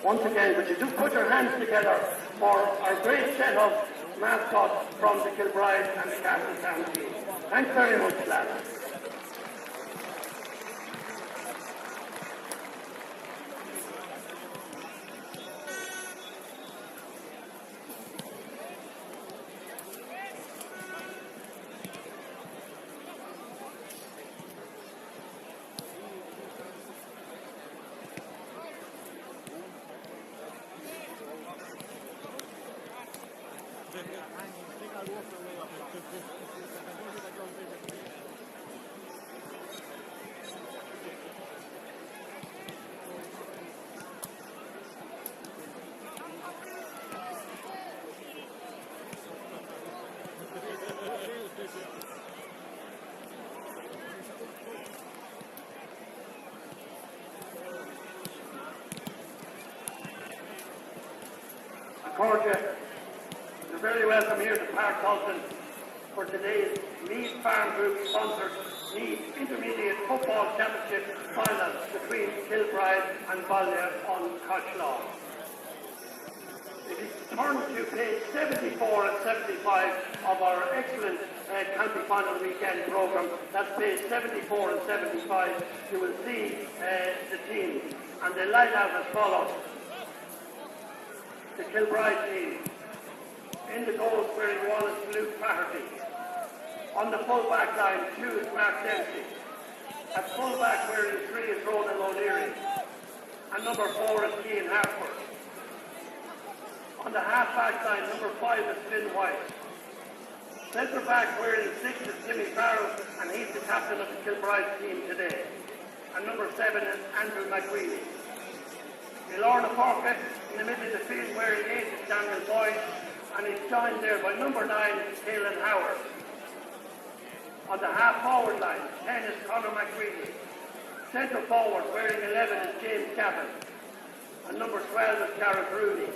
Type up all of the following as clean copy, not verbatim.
once again, would you do put your hands together for our great set of mascots from the Kilbride and the Castletown team. Thanks very much, lads. You're very welcome here to Park Dalton for today's Meath Farm Group sponsored Meath Intermediate Football Championship final between Kilbride and Ballia on Coshlaw. It is turned to page 74 and 75 of our excellent county final weekend programme. That's page 74 and 75. You will see the team, and they line out as follows. The Kilbride team. In the goals wearing 1 is Luke Flaherty. On the full-back line, 2 is Mark Dempsey. At full-back wearing 3 is Ronan O'Leary. And number 4 is Cian Hartford. On the half-back line, number 5 is Finn White. Centre-back wearing 6 is Jimmy Farrell, and he's the captain of the Kilbride team today. And number 7 is Andrew McGreevy. Lorna Parker in the middle of the field wearing 8 is Daniel Boyd, and he's joined there by number 9 Caelan Howard. On the half-forward line, 10 is Conor McGreevy. Centre forward wearing 11 is James Gavin, and number 12 is Gareth Rooney.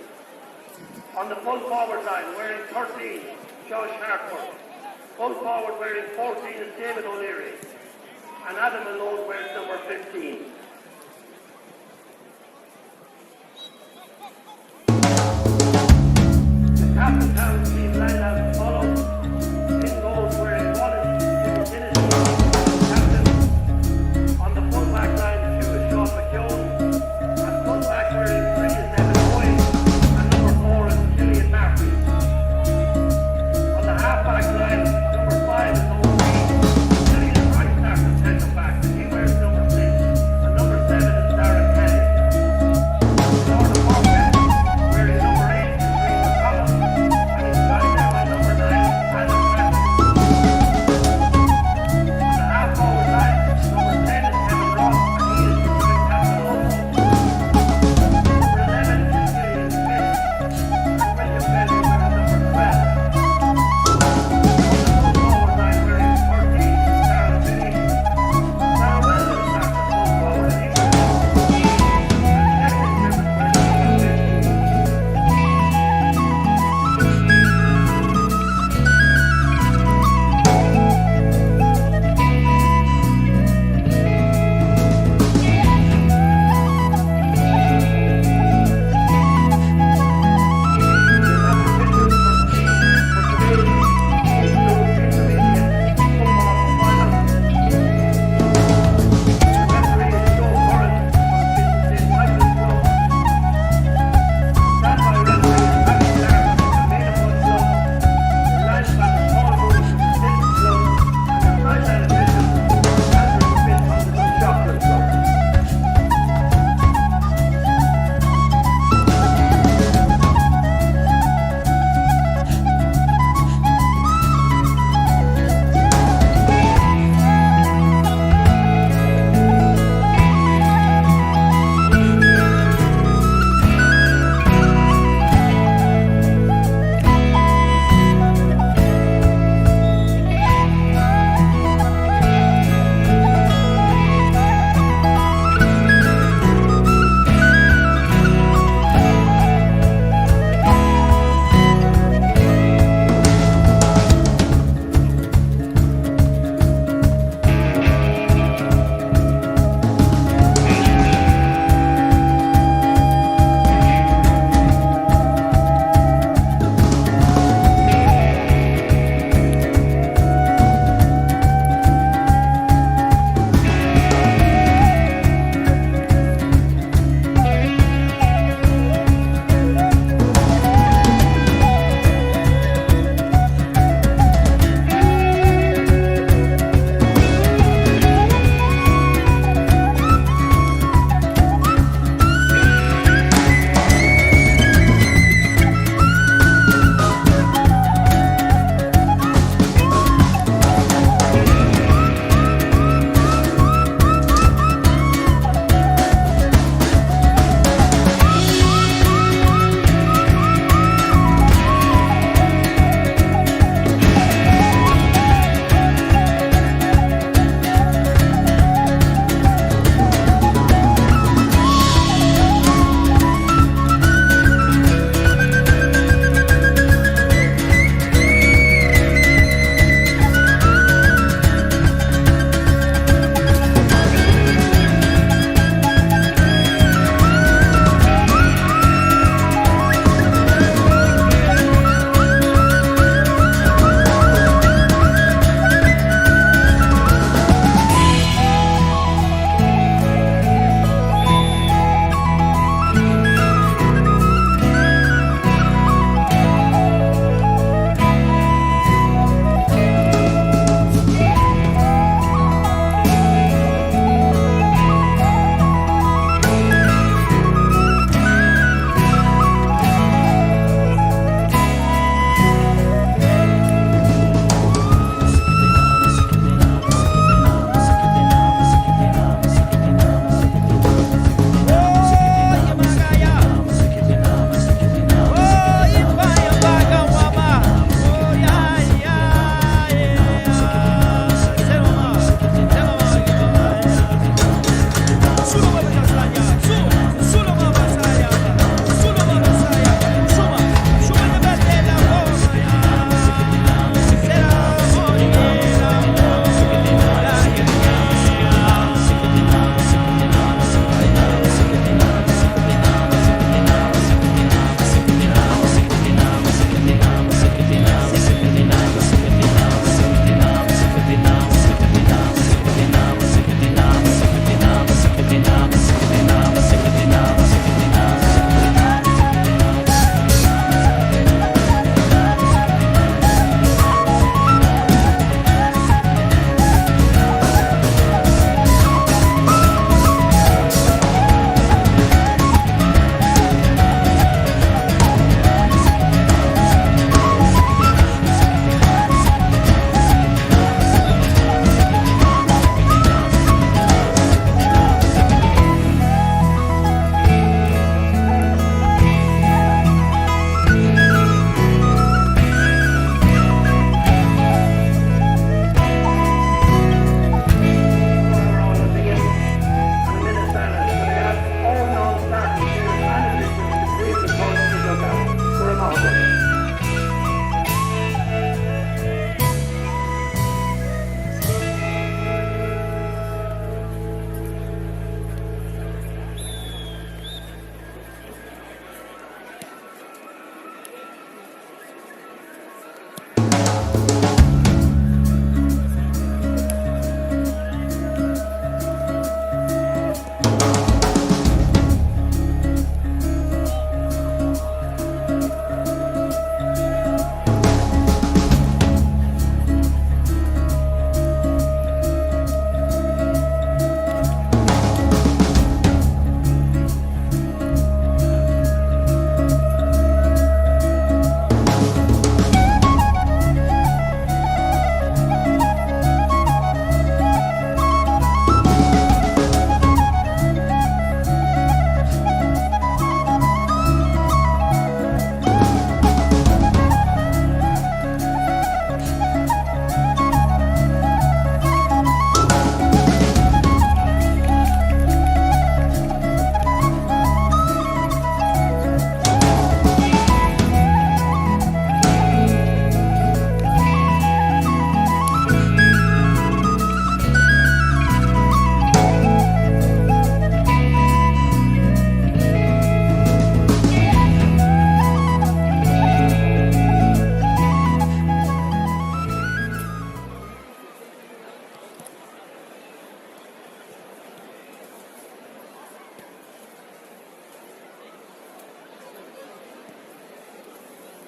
On the full forward line wearing 13, Josh Hartford. Full forward wearing 14 is David O'Leary, and Adam Malone wears number 15. Castletown team lined out as follows. In goals wearing 1 is Jimmy captain. On the full-back line, 2 is Sean McKeown. At full-back wearing 3 is Evan Boyd. And number 4 is Gillian Murphy. On the half-back line, number 5 is Owen Reid. Gillian Price starts at centre-back. He wears number 6. And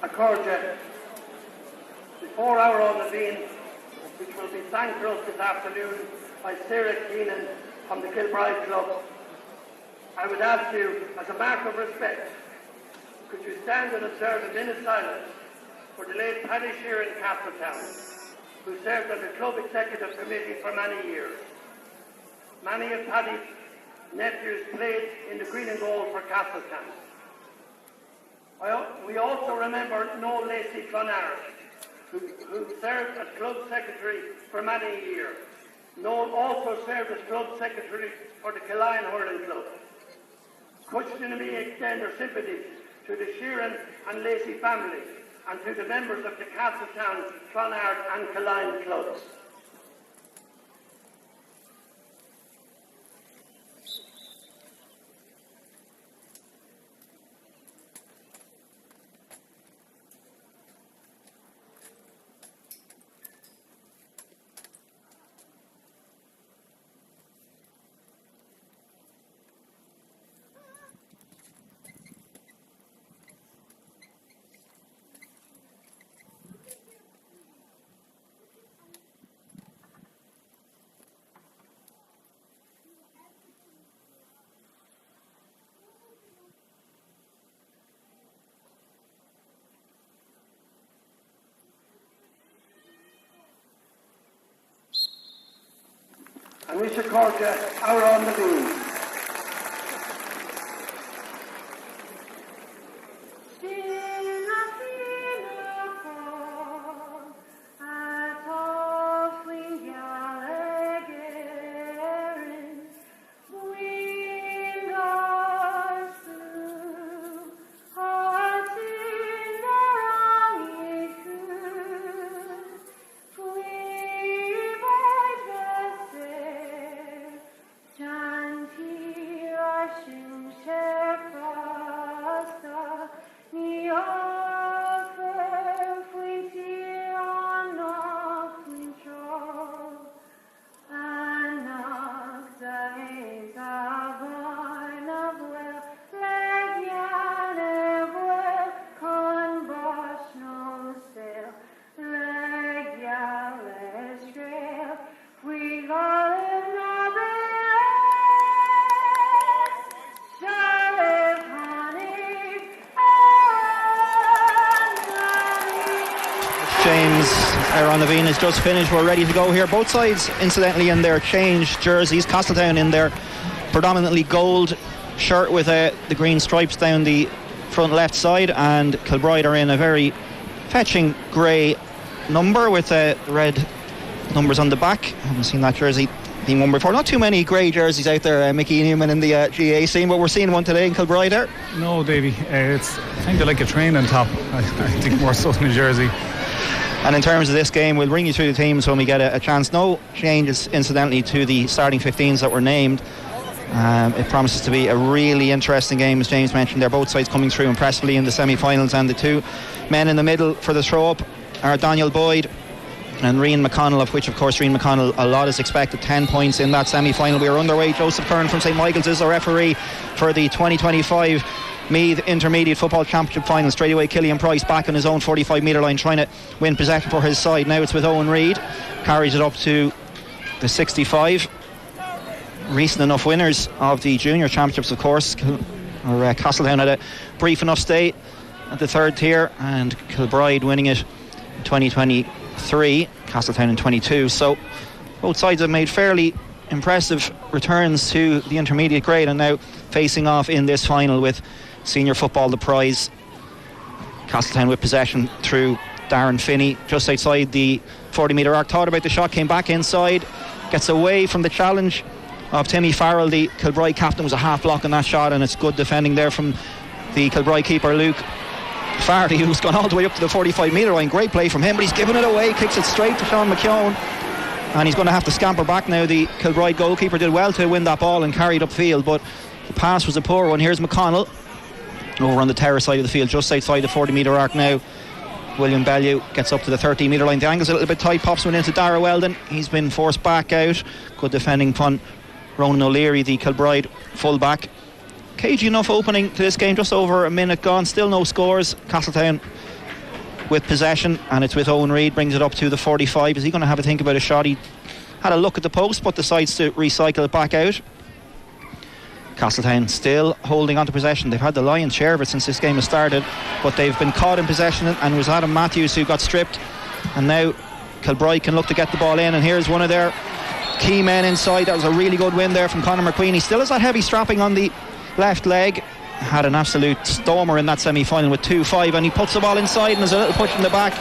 Accordia. Before our own Levine, which will be thanked to us this afternoon by Sarah Keenan from the Kilbride Club, I would ask you, as a mark of respect, could you stand and observe a minute silence for the late Paddy Sheeran Castletown, who served on the club executive committee for many years. Many of Paddy's nephews played in the green and gold for Castletown. We also remember Noel Lacey Clonard, who served as club secretary for many years. Noel also served as club secretary for the Killine Hurling Club. Could we extend our sympathies to the Sheeran and Lacey families and to the members of the Castletown, Clonard and Killine clubs. And we should call you our own Levine. Levine has just finished. We're ready to go here. Both sides, incidentally, in their changed jerseys. Castletown in their predominantly gold shirt with the green stripes down the front left side, and Kilbride are in a very fetching grey number with red numbers on the back. I haven't seen that jersey being worn before. Not too many grey jerseys out there, Mickey Newman in the GA scene, but we're seeing one today in Kilbride there. No, Davey, it's kind of like a training top. I think more so than a jersey. And in terms of this game, we'll bring you through the teams when we get a chance. No changes, incidentally, to the starting 15s that were named. It promises to be a really interesting game, as James mentioned. They're both sides coming through impressively in the semi-finals, and the two men in the middle for the throw-up are Daniel Boyd and Rian McConnell, of which, of course, Rian McConnell, a lot is expected. 10 points in that semi-final. We are underway. Joseph Kern from St Michael's is the referee for the 2025 Meath Intermediate Football Championship final. Straight away, Killian Price back on his own 45 metre line, trying to win possession for his side. Now it's with Owen Reid, carries it up to the 65. Recent enough winners of the junior championships, of course. Castletown had a brief enough stay at the third tier, and Kilbride winning it in 2023, Castletown in 22. So both sides have made fairly impressive returns to the intermediate grade, and now facing off in this final with senior football the prize. Castletown with possession through Darren Finney just outside the 40 metre arc. Thought about the shot, came back inside, gets away from the challenge of Timmy Farrell. The Kilbride captain was a half block on that shot, and it's good defending there from the Kilbride keeper Luke Fardy, who's gone all the way up to the 45 metre line. Great play from him, but he's given it away, kicks it straight to Sean McKeown, and he's going to have to scamper back now. The Kilbride goalkeeper did well to win that ball and carry it upfield, but the pass was a poor one. Here's McConnell over on the terrace side of the field, just outside the 40 metre arc now. William Bellew gets up to the 13 metre line. The angle's a little bit tight, pops one into Dara Weldon. He's been forced back out. Good defending upon Ronan O'Leary, the Kilbride full-back. Cagey enough opening to this game, just over a minute gone, still no scores. Castletown with possession, and it's with Owen Reid, brings it up to the 45. Is he going to have a think about a shot? He had a look at the post but decides to recycle it back out. Castletown still holding on to possession. They've had the lion's share of it since this game has started, but they've been caught in possession, and it was Adam Matthews who got stripped, and now Kilbride can look to get the ball in, and here's one of their key men inside. That was a really good win there from Conor McQueen. He still has that heavy strapping on the left leg. Had an absolute stormer in that semi-final with 2-5, and he puts the ball inside, and there's a little push in the back,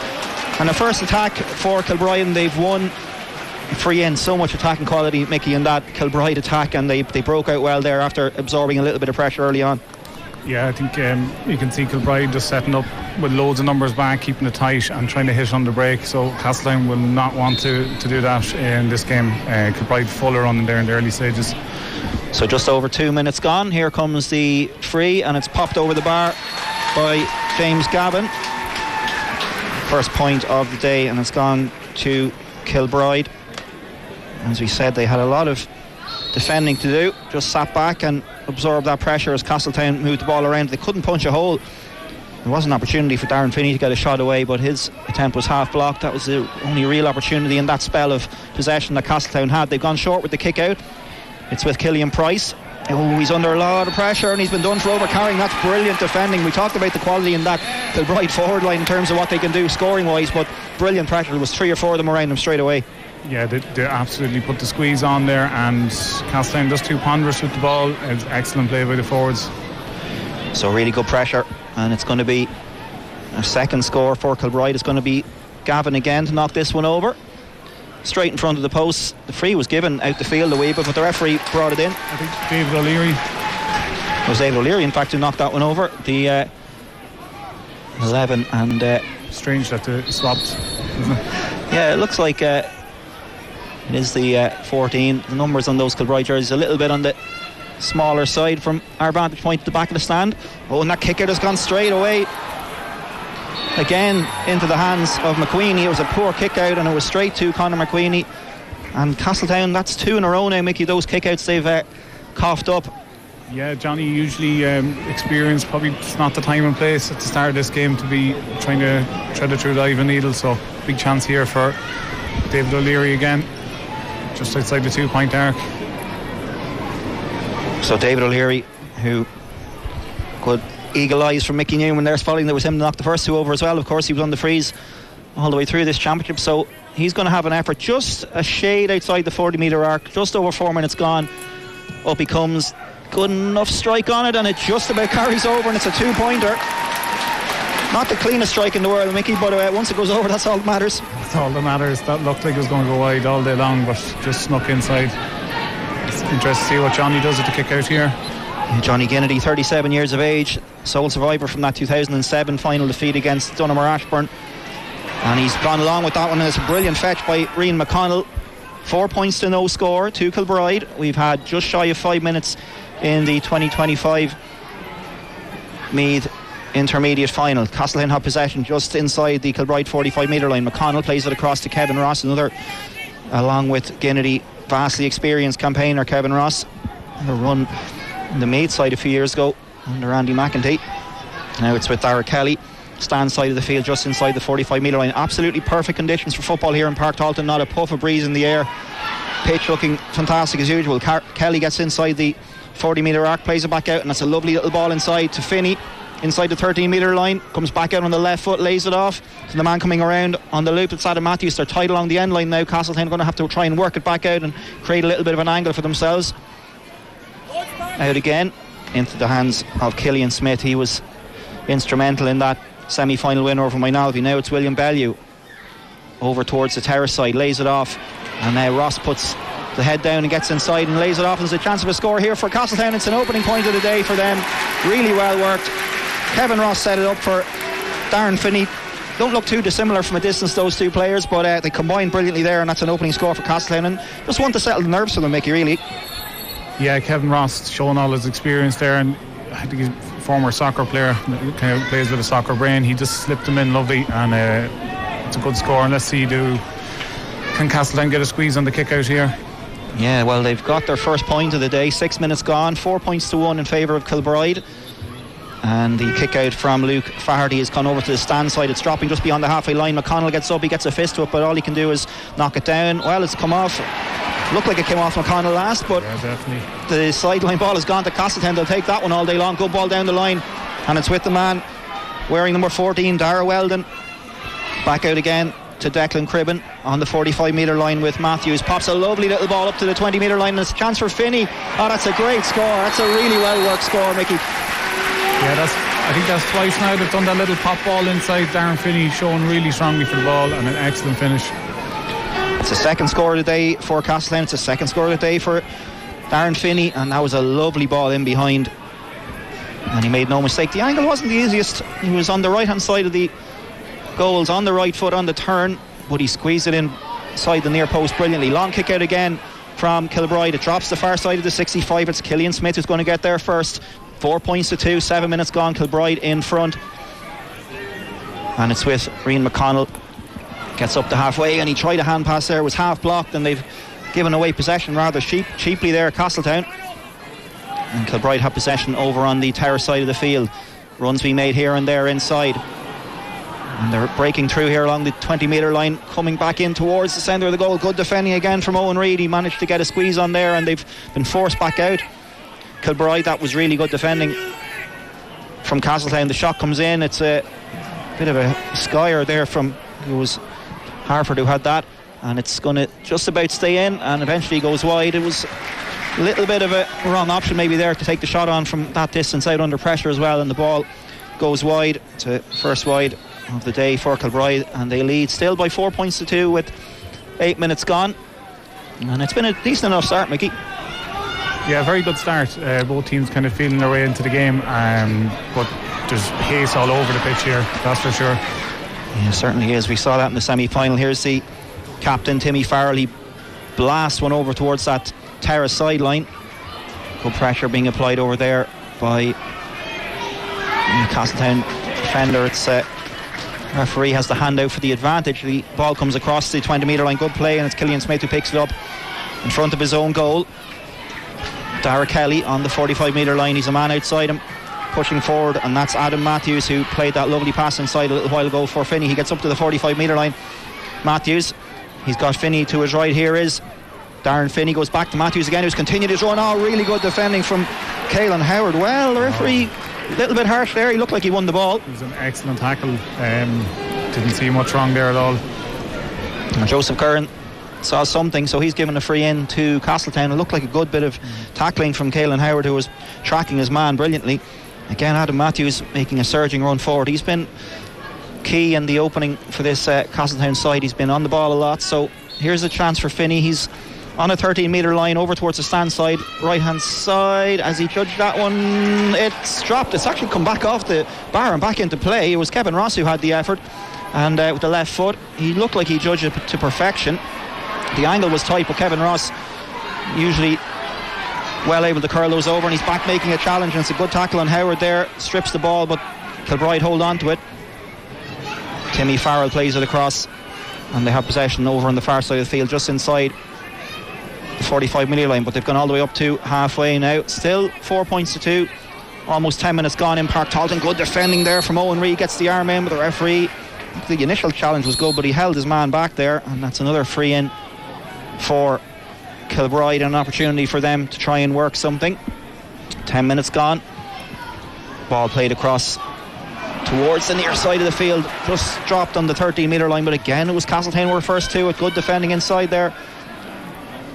and the first attack for Kilbride, and they've won free in. So much attacking quality, Mickey, in that Kilbride attack, and they broke out well there after absorbing a little bit of pressure early on. Yeah, I think you can see Kilbride just setting up with loads of numbers back, keeping it tight and trying to hit on the break, so Castletown will not want to do that in this game. Kilbride fuller on there in the early stages. So just over 2 minutes gone. Here comes the free, and it's popped over the bar by James Gavin. First point of the day, and it's gone to Kilbride. As we said, they had a lot of defending to do, just sat back and absorbed that pressure as Castletown moved the ball around. They couldn't punch a hole. There was an opportunity for Darren Finney to get a shot away, but his attempt was half blocked. That was the only real opportunity in that spell of possession that Castletown had. They've gone short with the kick out. It's with Killian Price. Oh, he's under a lot of pressure, and he's been done for overcarrying. That's brilliant defending. We talked about the quality in that Kilbride forward line in terms of what they can do scoring wise, but brilliant pressure. There was 3 or 4 of them around him straight away. Yeah, they absolutely put the squeeze on there, and Castletown just too ponderous with the ball. It was excellent play by the forwards. So really good pressure, and it's going to be a second score for Kilbride. It's going to be Gavin again to knock this one over straight in front of the post. The free was given out the field a wee bit, but the referee brought it in. I think David O'Leary. It was David O'Leary in fact who knocked that one over. The 11, and strange that they swapped, isn't it? Yeah, it looks like it is the 14. The numbers on those Kilbride jerseys a little bit on the smaller side from our vantage point at the back of the stand. Oh, and that kick out has gone straight away again into the hands of McQueenie. It was a poor kick out, and it was straight to Conor McQueenie. And Castletown, that's 2 in a row now, Mickey. Those kick outs they've coughed up. Yeah, Johnny usually experienced, probably it's not the time and place at the start of this game to be trying to tread it through the Ivan needle, so big chance here for David O'Leary again, just outside the 2-point arc. So David O'Leary, who good eagle eyes from Mickey Newman there, spotting there was him to knock the first 2 over as well. Of course, he was on the freeze all the way through this championship, so he's going to have an effort just a shade outside the 40-metre arc. Just over 4 minutes gone. Up he comes. Good enough strike on it, and it just about carries over, and it's a 2-pointer. Not the cleanest strike in the world, Mickey, but once it goes over, that's all that matters. That's all that matters. That looked like it was going to go wide all day long, but just snuck inside. It's interesting to see what Johnny does at the kick out here. Johnny Ginnity, 37 years of age, sole survivor from that 2007 final defeat against Donegal Ashburn, and he's gone along with that one, and it's a brilliant fetch by Rian McConnell. 4 points to no score to Kilbride. We've had just shy of 5 minutes in the 2025 Meath intermediate final. Castletown have possession just inside the Kilbride 45-metre line. McConnell plays it across to Kevin Ross, another, along with Ginnity, vastly experienced campaigner. Kevin Ross, a run in the Meath side a few years ago under Andy McEntee. Now it's with Dara Kelly, stand side of the field just inside the 45-metre line. Absolutely perfect conditions for football here in Park Talton. Not a puff of breeze in the air. Pitch looking fantastic as usual. Kelly gets inside the 40-metre arc, plays it back out, and that's a lovely little ball inside to Finney inside the 13-metre line. Comes back out on the left foot, lays it off to the man coming around on the loop. It's Adam Matthews. They're tight along the end line now. Castletown are going to have to try and work it back out and create a little bit of an angle for themselves. Out again into the hands of Killian Smith. He was instrumental in that semi-final win over Moynalvey. Now it's William Bellew over towards the terrace side, lays it off, and now Ross puts the head down and gets inside and lays it off. There's a chance of a score here for Castletown. It's an opening point of the day for them. Really well worked. Kevin Ross set it up for Darren Finney. Don't look too dissimilar from a distance, those two players, but they combine brilliantly there, and that's an opening score for Castletown, and just want to settle the nerves for them, Mickey, really. Yeah, Kevin Ross showing all his experience there, and I think he's a former soccer player, kind of plays with a soccer brain. He just slipped them in lovely, and it's a good score. And let's see, can Castletown get a squeeze on the kick out here? Yeah, well, they've got their first point of the day. 6 minutes gone, 4 points to 1 in favour of Kilbride. And the kick out from Luke Faherty has gone over to the stand side. It's dropping just beyond the halfway line. McConnell gets up, he gets a fist to it, but all he can do is knock it down. Well, it's come off. Looked like it came off McConnell last, but the sideline ball has gone to Castletown. They'll take that one all day long. Good ball down the line, and it's with the man wearing number 14, Dara Weldon. Back out again to Declan Cribben on the 45 metre line with Matthews. Pops a lovely little ball up to the 20 metre line, and it's a chance for Finney. Oh, that's a great score. That's a really well worked score, Mickey. Yeah, I think that's twice now they've done that little pop ball inside. Darren Finney showing really strongly for the ball, and an excellent finish. It's the second score of the day for Castletown. It's the second score of the day for Darren Finney, and that was a lovely ball in behind, and he made no mistake. The angle wasn't the easiest. He was on the right hand side of the goals, on the right foot on the turn, but he squeezed it inside the near post brilliantly. Long kick out again from Kilbride. It drops the far side of the 65. It's Killian Smith who's going to get there first. 4 points to 2, 7 minutes gone. Kilbride in front, and it's with Rian McConnell. Gets up to halfway, and he tried a hand pass there, was half blocked, and they've given away possession rather cheaply there, Castletown. And Kilbride have possession over on the terrace side of the field. Runs being made here and there inside, and they're breaking through here along the 20 metre line, coming back in towards the centre of the goal. Good defending again from Owen Reid. He managed to get a squeeze on there, and they've been forced back out. Kilbride, that was really good defending from Castletown. The shot comes in. It's a bit of a skyer there from, it was Harford who had that, and it's going to just about stay in and eventually goes wide. It was a little bit of a wrong option maybe there to take the shot on from that distance out under pressure as well, and the ball goes wide to first wide of the day for Kilbride, and they lead still by 4 points to 2 with 8 minutes gone, and it's been a decent enough start, Mickey. Yeah, very good start. Both teams kind of feeling their way into the game, but there's pace all over the pitch here, that's for sure. Yeah, certainly is. We saw that in the semi-final. Here's the captain, Timmy Farrell. He blasts one over towards that terrace sideline. Good pressure being applied over there by the Castletown defender. It's referee has the hand out for the advantage. The ball comes across the 20 metre line. Good play, and it's Killian Smith who picks it up in front of his own goal. Dara Kelly on the 45 metre line. He's a man outside him, pushing forward, and that's Adam Matthews who played that lovely pass inside a little while ago for Finney. He gets up to the 45 metre line. Matthews, he's got Finney to his right. Here is Darren Finney, goes back to Matthews again, who's continued his run. Oh, really good defending from Caelan Howard. Well, the referee a little bit harsh there. He looked like he won the ball. It was an excellent tackle. Didn't see much wrong there at all. And Joseph Curran saw something, so he's given a free in to Castletown. It looked like a good bit of tackling from Caelan Howard, who was tracking his man brilliantly. Again, Adam Matthews making a surging run forward. He's been key in the opening for this Castletown side. He's been on the ball a lot. So here's a chance for Finney. He's on a 13 metre line over towards the stand side, right hand side. As he judged that one, it's dropped. It's actually come back off the bar and back into play. It was Kevin Ross who had the effort, and with the left foot he looked like he judged it to perfection. The angle was tight, but Kevin Ross usually well able to curl those over, and he's back making a challenge, and it's a good tackle on Howard there. Strips the ball, but Kilbride hold on to it. Timmy Farrell plays it across, and they have possession over on the far side of the field, just inside the 45 metre line, but they've gone all the way up to halfway now. Still 4 points to 2, almost 10 minutes gone in Park Talton. Good defending there from Owen Reid, gets the arm in, but the referee, the initial challenge was good, but he held his man back there, and that's another free in for Kilbride, an opportunity for them to try and work something. 10 minutes gone. Ball played across towards the near side of the field, just dropped on the 13 metre line, but again it was Castletown were first to it. Good defending inside there.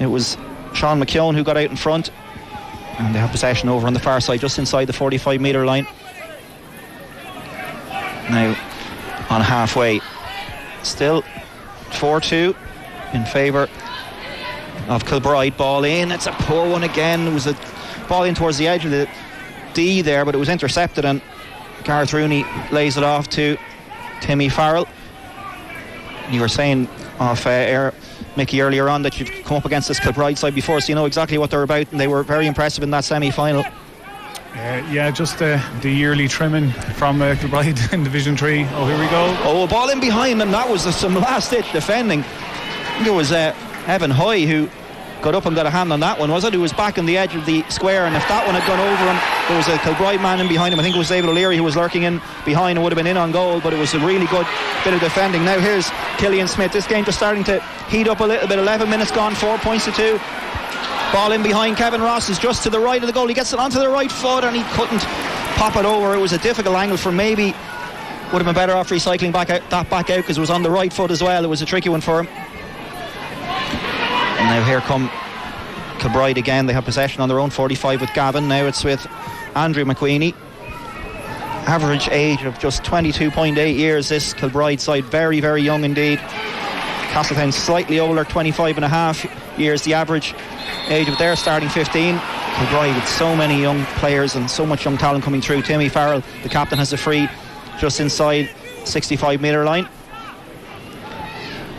It was Sean McKeown who got out in front, and they have possession over on the far side, just inside the 45 metre line. Now on halfway, still 4-2 in favour of Kilbride. Ball in, it's a poor one again. It was a ball in towards the edge of the D there, but it was intercepted, and Gareth Rooney lays it off to Timmy Farrell. You were saying off air, Mickey, earlier on that you've come up against this Kilbride side before, so you know exactly what they're about, and they were very impressive in that semi-final. Yeah, just the yearly trimming from Kilbride in Division 3. Oh, here we go. Oh, a ball in behind them. That was some last-ditch defending. I think it was Evan Hoy who got up and got a hand on that one, was it? He was back on the edge of the square, and if that one had gone over him, there was a Kilbride man in behind him. I think it was David O'Leary who was lurking in behind and would have been in on goal, but it was a really good bit of defending. Now here's Killian Smith. This game just starting to heat up a little bit. 11 minutes gone, 4 points to 2. Ball in behind. Kevin Ross is just to the right of the goal. He gets it onto the right foot and he couldn't pop it over. It was a difficult angle for maybe. Would have been better off recycling back out because it was on the right foot as well. It was a tricky one for him. And now here come Kilbride again. They have possession on their own 45 with Gavin. Now it's with Andrew McQueenie. Average age of just 22.8 years. This Kilbride side very, very young indeed. Castletown slightly older, 25 and a half years the average age of their starting 15. Kilbride with so many young players and so much young talent coming through. Timmy Farrell, the captain, has a free just inside 65 metre line.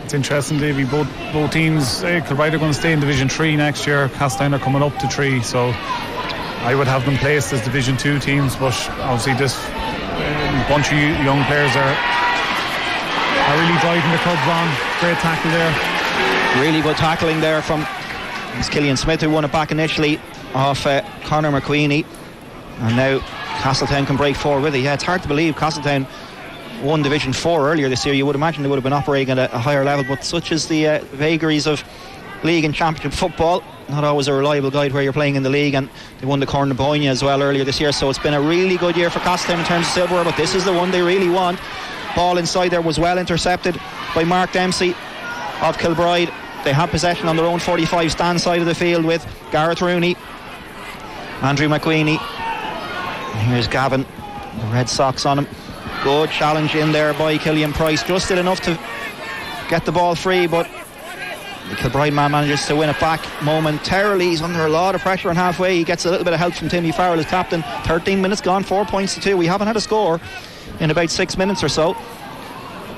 It's interesting, Davey. Both teams, Kilbride are going to stay in Division 3 next year. Castletown are coming up to 3, so I would have them placed as Division 2 teams. But obviously, this bunch of young players are really driving the club on. Great tackle there. Really good tackling there from Killian Smith, who won it back initially off Conor McQueenie, and now Castletown can break forward with it. Yeah, it's hard to believe Castletown won Division 4 earlier this year. You would imagine they would have been operating at a higher level, but such is the vagaries of league and championship football. Not always a reliable guide where you're playing in the league, and they won the Corner Boyne as well earlier this year, so it's been a really good year for Castletown in terms of silverware, but this is the one they really want. Ball inside there was well intercepted by Mark Dempsey of Kilbride. They have possession on their own 45 stand side of the field with Gareth Rooney, Andrew McQueenie, and here's Gavin, the red socks on him. Good challenge in there by Killian Price, just did enough to get the ball free, but the Kilbride man manages to win it back momentarily. He's under a lot of pressure on halfway. He gets a little bit of help from Timmy Farrell as captain. 13 minutes gone, 4 points to 2. We haven't had a score in about 6 minutes or so.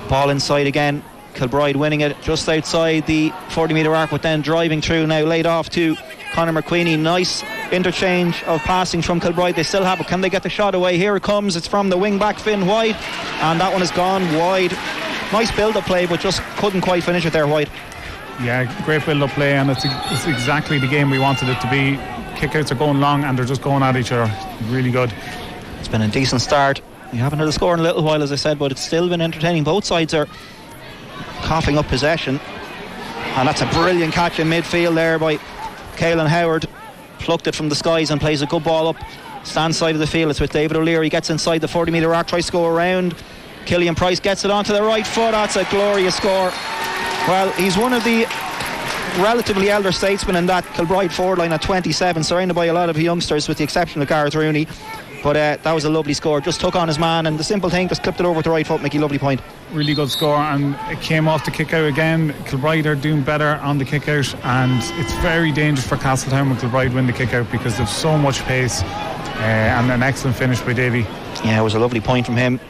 Ball inside again, Kilbride winning it just outside the 40 metre arc, but then driving through now, laid off to Conor McQueenie. Nice interchange of passing from Kilbride. They still have it. Can they get the shot away? Here it comes. It's from the wing back Finn White, and that one has gone wide. Nice build up play, but just couldn't quite finish it there, White. Yeah, great build up play, and it's exactly the game we wanted it to be. Kickouts are going long and they're just going at each other. Really good. It's been a decent start. We haven't had a score in a little while, as I said, but it's still been entertaining. Both sides are coughing up possession, and that's a brilliant catch in midfield there by Caelan Howard. Plucked it from the skies and plays a good ball up stand side of the field. It's with David O'Leary. Gets inside the 40 metre arc, tries to go around. Killian Price gets it onto the right foot. That's a glorious score. Well, he's one of the relatively elder statesmen in that Kilbride forward line at 27, surrounded by a lot of youngsters with the exception of Gareth Rooney. But that was a lovely score. Just took on his man, and the simple thing, just clipped it over with the right foot. Mickey, lovely point. Really good score, and it came off the kick out again. Kilbride are doing better on the kick out, and it's very dangerous for Castletown when Kilbride win the kick out because they've so much pace, and an excellent finish by Davy. Yeah, it was a lovely point from him.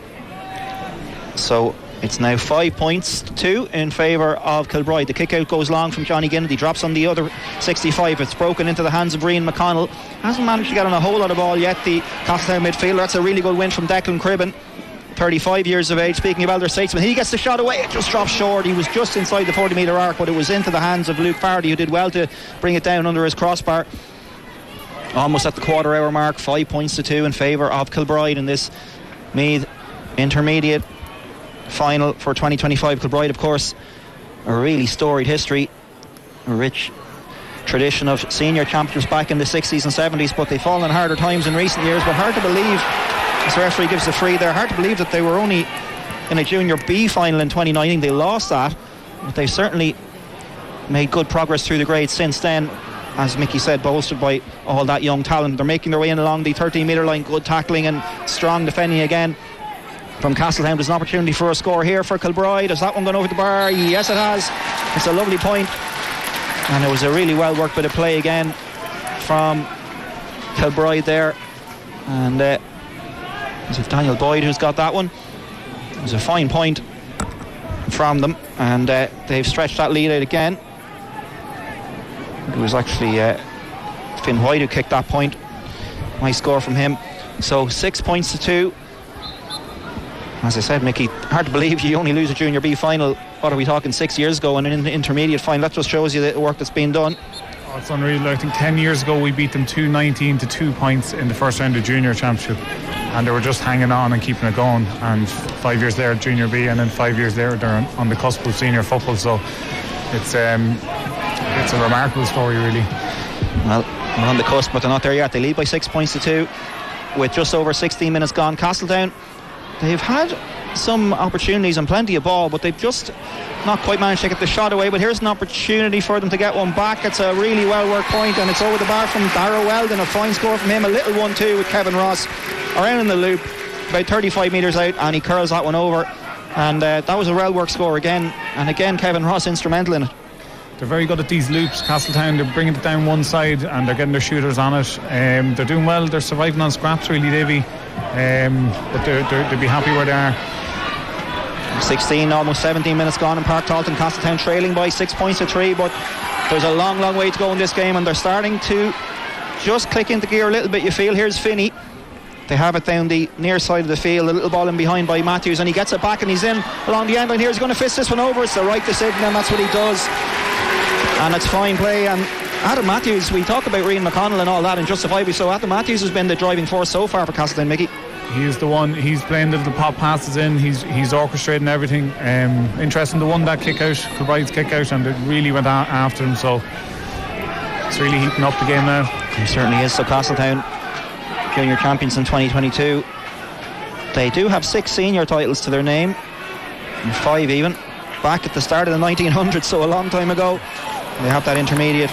So it's now 5 points to 2 in favour of Kilbride. The kick out goes long from Johnny Ginnedy, drops on the other 65. It's broken into the hands of Rian McConnell. Hasn't managed to get on a whole lot of ball yet, the Castletown midfielder. That's a really good win from Declan Cribben, 35 years of age. Speaking of elder statesmen, he gets the shot away. It just drops short. He was just inside the 40 metre arc, but it was into the hands of Luke Fardy, who did well to bring it down under his crossbar. Almost at the quarter hour mark. 5 points to 2 in favour of Kilbride in this Meath Intermediate final for 2025. Kilbride, of course, a really storied history, a rich tradition of senior championships back in the 60s and 70s, but they've fallen harder times in recent years. But hard to believe, as the referee gives the free there, hard to believe that they were only in a Junior B final in 2019. They lost that, but they've certainly made good progress through the grades since then, as Mickey said, bolstered by all that young talent. They're making their way in along the 13 metre line. Good tackling and strong defending again from Castletown. There's an opportunity for a score here for Kilbride. Has that one gone over the bar? Yes, it has. It's a lovely point, and it was a really well worked bit of play again from Kilbride there, and is it Daniel Boyd who's got that one? It was a fine point from them, and they've stretched that lead out again. It was actually Finn White who kicked that point. Nice score from him. So 6 points to 2. As I said, Mickey, hard to believe you only lose a Junior B final, what are we talking, 6 years ago, and an intermediate final. That just shows you the work that's been done. Oh, it's unreal. I think 10 years ago we beat them 2-19 to 2 points in the first round of junior championship, and they were just hanging on and keeping it going. And 5 years there, junior B, and then 5 years there, they're on the cusp of senior football. So it's a remarkable story, really. Well, we're on the cusp, but they're not there yet. They lead by 6 points to 2 with just over 16 minutes gone. Castletown, they've had some opportunities and plenty of ball, but they've just not quite managed to get the shot away. But here's an opportunity for them to get one back. It's a really well worked point, and it's over the bar from Darragh Weldon. A fine score from him. A little 1-2 with Kevin Ross around in the loop about 35 metres out, and he curls that one over, and that was a well worked score again. And again, Kevin Ross instrumental in it. They're very good at these loops, Castletown. They're bringing it down one side and they're getting their shooters on it. They're doing well. They're surviving on scraps, really, Davy. But they'll be happy where they are. 16, almost 17 minutes gone in Park Talton. Castletown trailing by 6 points to 3, but there's a long way to go in this game, and they're starting to just click into gear a little bit, you feel. Here's Finney. They have it down the near side of the field. A little ball in behind by Matthews, and he gets it back, and he's in along the end line here. He's going to fist this one over. It's the right decision, and that's what he does. And it's fine play. And Adam Matthews, we talk about Rian McConnell and all that, and justifiably so. Adam Matthews has been the driving force so far for Castletown, Mickey. He is the one. He's playing the little pop passes in. He's orchestrating everything. Interesting, the one that kick out, Kilbride's kick out, and it really went after him. So it's really heating up the game now. It certainly is. So Castletown, junior champions in 2022. They do have 6 senior titles to their name, and 5 even back at the start of the 1900s, so a long time ago. They have that intermediate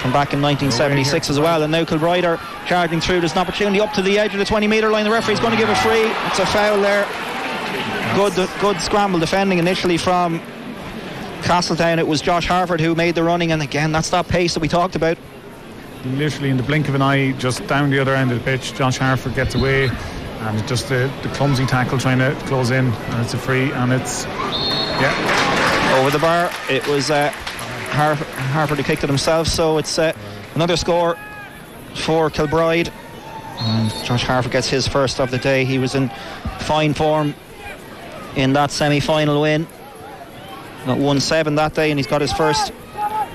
from back in 1976 as well. And now Kilbride are charging through. There's an opportunity up to the edge of the 20 metre line. The referee's going to give a free. It's a foul there. Good scramble defending initially from Castletown. It was Josh Harford who made the running, and again, that's that pace that we talked about. Literally in the blink of an eye, just down the other end of the pitch, Josh Harford gets away, and just the clumsy tackle trying to close in, and it's a free, and it's over the bar. It was Harford who kicked it himself, so it's another score for Kilbride, and Josh Harford gets his first of the day. He was in fine form in that semi-final win, got 1-7 that day, and he's got his first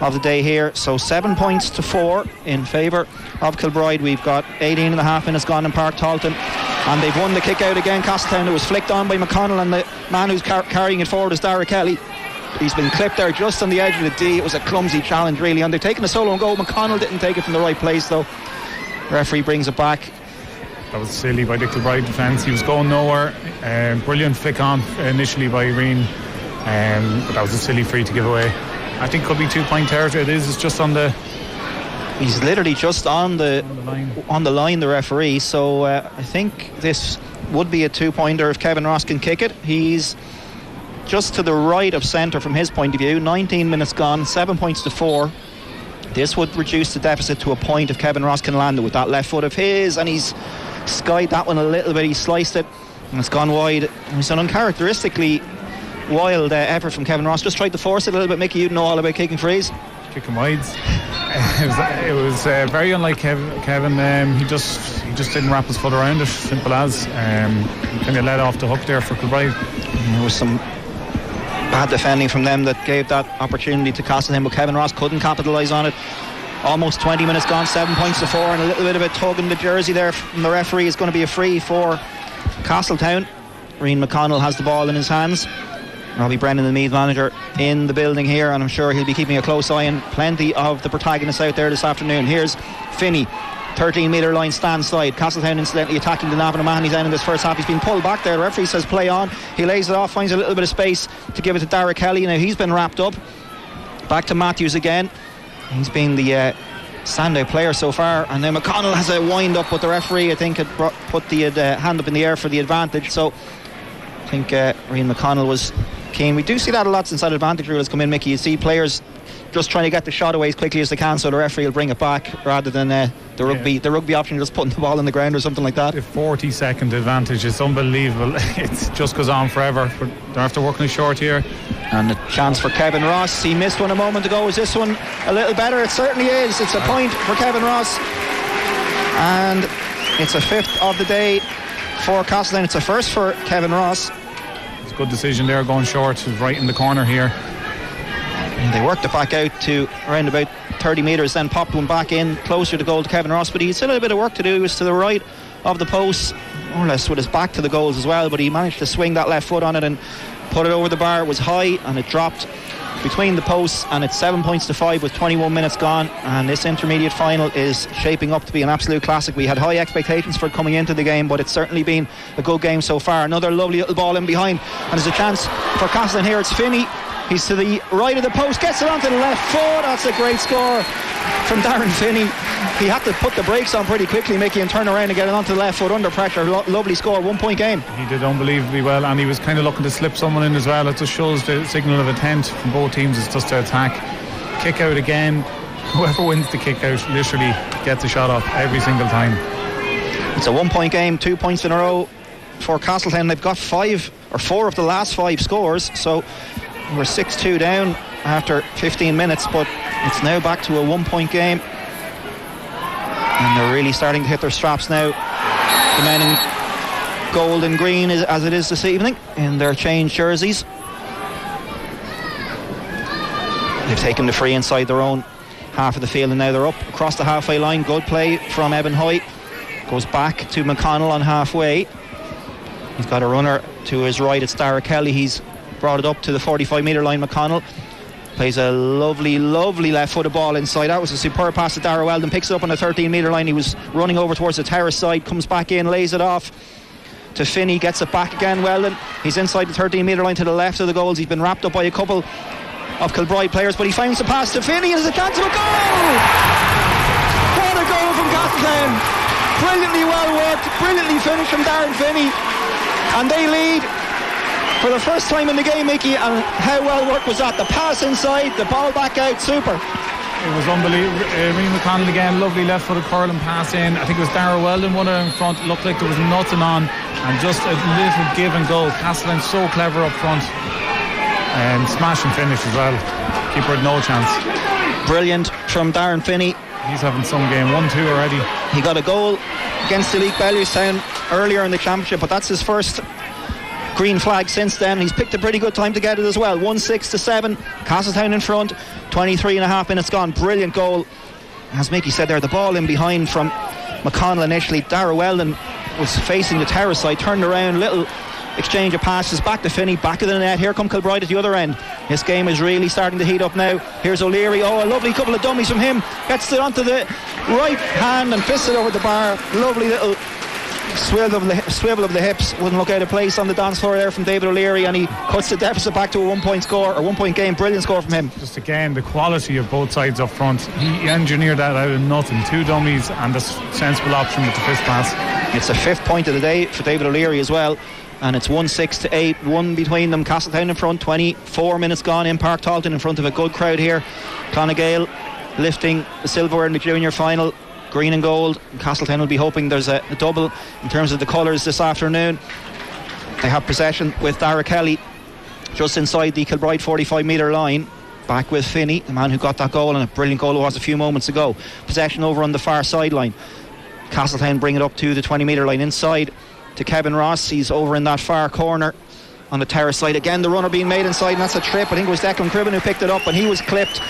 of the day here. So 7 points to 4 in favour of Kilbride. We've got 18 and a half minutes gone in Park Talton, and they've won the kick out again. Castletown, it was flicked on by McConnell, and the man who's carrying it forward is Darragh Kelly. He's been clipped there just on the edge of the D. It was a clumsy challenge, really, and they've taken a solo goal. McConnell didn't take it from the right place, though. The referee brings it back. That was silly by the Kilbride defence. He was going nowhere. Brilliant flick on initially by Irene, but that was a silly free to give away. I think could be 2 point territory. It is. It's just on the. He's literally just on the line, the referee. So I think this would be a 2-pointer if Kevin Ross can kick it. He's just to the right of centre from his point of view. 19 minutes gone, 7 points to 4. This would reduce the deficit to a point if Kevin Ross can land it with that left foot of his, and he's skied that one a little bit. He sliced it, and it's gone wide. It's an uncharacteristically wild effort from Kevin Ross. Just tried to force it a little bit. Mickey, you'd know all about kicking frees. Kicking wides. It was very unlike Kevin. He just didn't wrap his foot around it. Simple as. Kind of let off the hook there for Kilbride. There was some bad defending from them that gave that opportunity to Castletown, but Kevin Ross couldn't capitalise on it. Almost 20 minutes gone, 7 points to 4, and a little bit of a tug in the jersey there from the referee. Is going to be a free for Castletown. Rian McConnell has the ball in his hands. Robbie Brennan, the Meath manager, in the building here, and I'm sure he'll be keeping a close eye on plenty of the protagonists out there this afternoon. Here's Finney, 13 metre line stand side. Castletown incidentally attacking the Navan O'Mahony's end in this first half. He's been pulled back there. The referee says play on. He lays it off, finds a little bit of space to give it to Darragh Kelly. Now he's been wrapped up. Back to Matthews again. He's been the standout player so far, and then McConnell has a wind up, but the referee I think had put the hand up in the air for the advantage. So I think Rian McConnell was keen. We do see that a lot since that advantage rule has come in, Mickey. You see players just trying to get the shot away as quickly as they can, so the referee will bring it back rather than the rugby option, just putting the ball in the ground or something like that. The 40-second advantage is unbelievable. It just goes on forever. But they're after working it short here. And a chance for Kevin Ross. He missed one a moment ago. Is this one a little better? It certainly is. It's a point for Kevin Ross, and it's a 5th of the day for Castletown. It's a first for Kevin Ross. It's a good decision there, going short, right in the corner here. And they worked it back out to around about 30 metres, then popped one back in closer to goal to Kevin Ross, but he still had a bit of work to do. He was to the right of the post, more or less with his back to the goals as well, but he managed to swing that left foot on it and put it over the bar. It was high and it dropped between the posts, and it's 7 points to 5 with 21 minutes gone, and this intermediate final is shaping up to be an absolute classic. We had high expectations for it coming into the game, but it's certainly been a good game so far. Another lovely little ball in behind, and there's a chance for Castletown here. It's Finney, he's to the right of the post, gets it onto the left foot. That's a great score from Darren Finney. He had to put the brakes on pretty quickly, Mickey, and turn around and get it onto the left foot under pressure. Lovely score, 1 point game. He did unbelievably well, and he was kind of looking to slip someone in as well. It just shows the signal of intent from both teams is just to attack. Kick out again. Whoever wins the kick out literally gets a shot off every single time. It's a 1 point game, 2 points in a row for Castletown. They've got 4 of the last 5 scores, so we're 6-2 down after 15 minutes, but it's now back to a 1 point game, and they're really starting to hit their straps now. The men in gold and green, as it is this evening, in their changed jerseys. They've taken the free inside their own half of the field, and now they're up across the halfway line. Good play from Evan Hoy. Goes back to McConnell on halfway. He's got a runner to his right. It's Dara Kelly. He's brought it up to the 45 metre line. McConnell plays a lovely left footed ball inside. That was a superb pass to Dara Weldon. Picks it up on the 13 metre line. He was running over towards the terrace side, comes back in, lays it off to Finney, gets it back again. Weldon, he's inside the 13 metre line to the left of the goals. He's been wrapped up by a couple of Kilbride players, but he finds the pass to Finney, and there's a chance of a goal. What a goal from Castletown. Brilliantly well worked, brilliantly finished from Darren Finney, and they lead for the first time in the game, Mickey. And how well worked was that? The pass inside, the ball back out, super. It was unbelievable. Rian McConnell again, lovely left-footed curling pass in. I think it was Dara Weldon, one in front. Looked like there was nothing on, and just a little give and go. Castletown so clever up front, and smash and finish as well. Keeper had no chance. Brilliant from Darren Finney. He's having some game, 1-2 already. He got a goal against Elite Bellewstown earlier in the championship, but that's his first green flag since then. He's picked a pretty good time to get it as well. 1-6-7, Castletown in front, 23.5 minutes gone. Brilliant goal. As Mickey said there, the ball in behind from McConnell initially. Dara Weldon was facing the terrace side, turned around, little exchange of passes, back to Finney, back of the net. Here come Kilbride at the other end. This game is really starting to heat up now. Here's O'Leary. Oh, a lovely couple of dummies from him. Gets it onto the right hand and fists it over the bar. Lovely little swivel of the hips. Wouldn't look out of place on the dance floor there from David O'Leary, and he cuts the deficit back to a 1 point score, or 1 point game. Brilliant score from him. Just again, the quality of both sides up front. He engineered that out of nothing. 2 dummies and a sensible option with the fist pass. It's the 5th point of the day for David O'Leary as well, and it's 1-6-8, 1 between them. Castletown in front, 24 minutes gone in Park Talton, in front of a good crowd here. Clonagale lifting the silverware in the junior final, green and gold. Castletown will be hoping there's a double in terms of the colours this afternoon. They have possession with Dara Kelly just inside the Kilbride 45 metre line, back with Finney, the man who got that goal, and a brilliant goal it was a few moments ago. Possession over on the far sideline. Castletown bring it up to the 20 metre line inside to Kevin Ross. He's over in that far corner on the terrace side. Again, the runner being made inside, and that's a trip. I think it was Declan Cribben who picked it up, and he was clipped.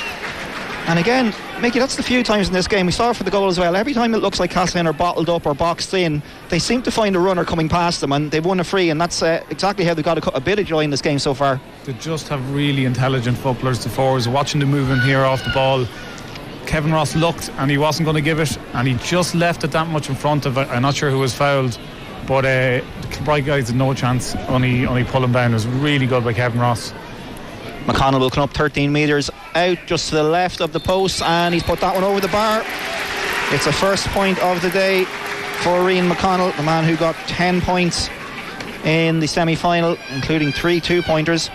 And again, Mickey, that's the few times in this game. We saw it for the goal as well. Every time it looks like Castletown are bottled up or boxed in, they seem to find a runner coming past them, and they've won a free, and that's exactly how they've got a bit of joy in this game so far. They just have really intelligent footballers, the forwards. Watching the movement here off the ball, Kevin Ross looked and he wasn't going to give it, and he just left it that much in front of it. I'm not sure who was fouled, but the Kilbride guys had no chance. Only pull him down. It was really good by Kevin Ross. McConnell will come up 13 metres out just to the left of the post, and he's put that one over the bar. It's a first point of the day for Rian McConnell, the man who got 10 points in the semi-final, including 3 2-pointers.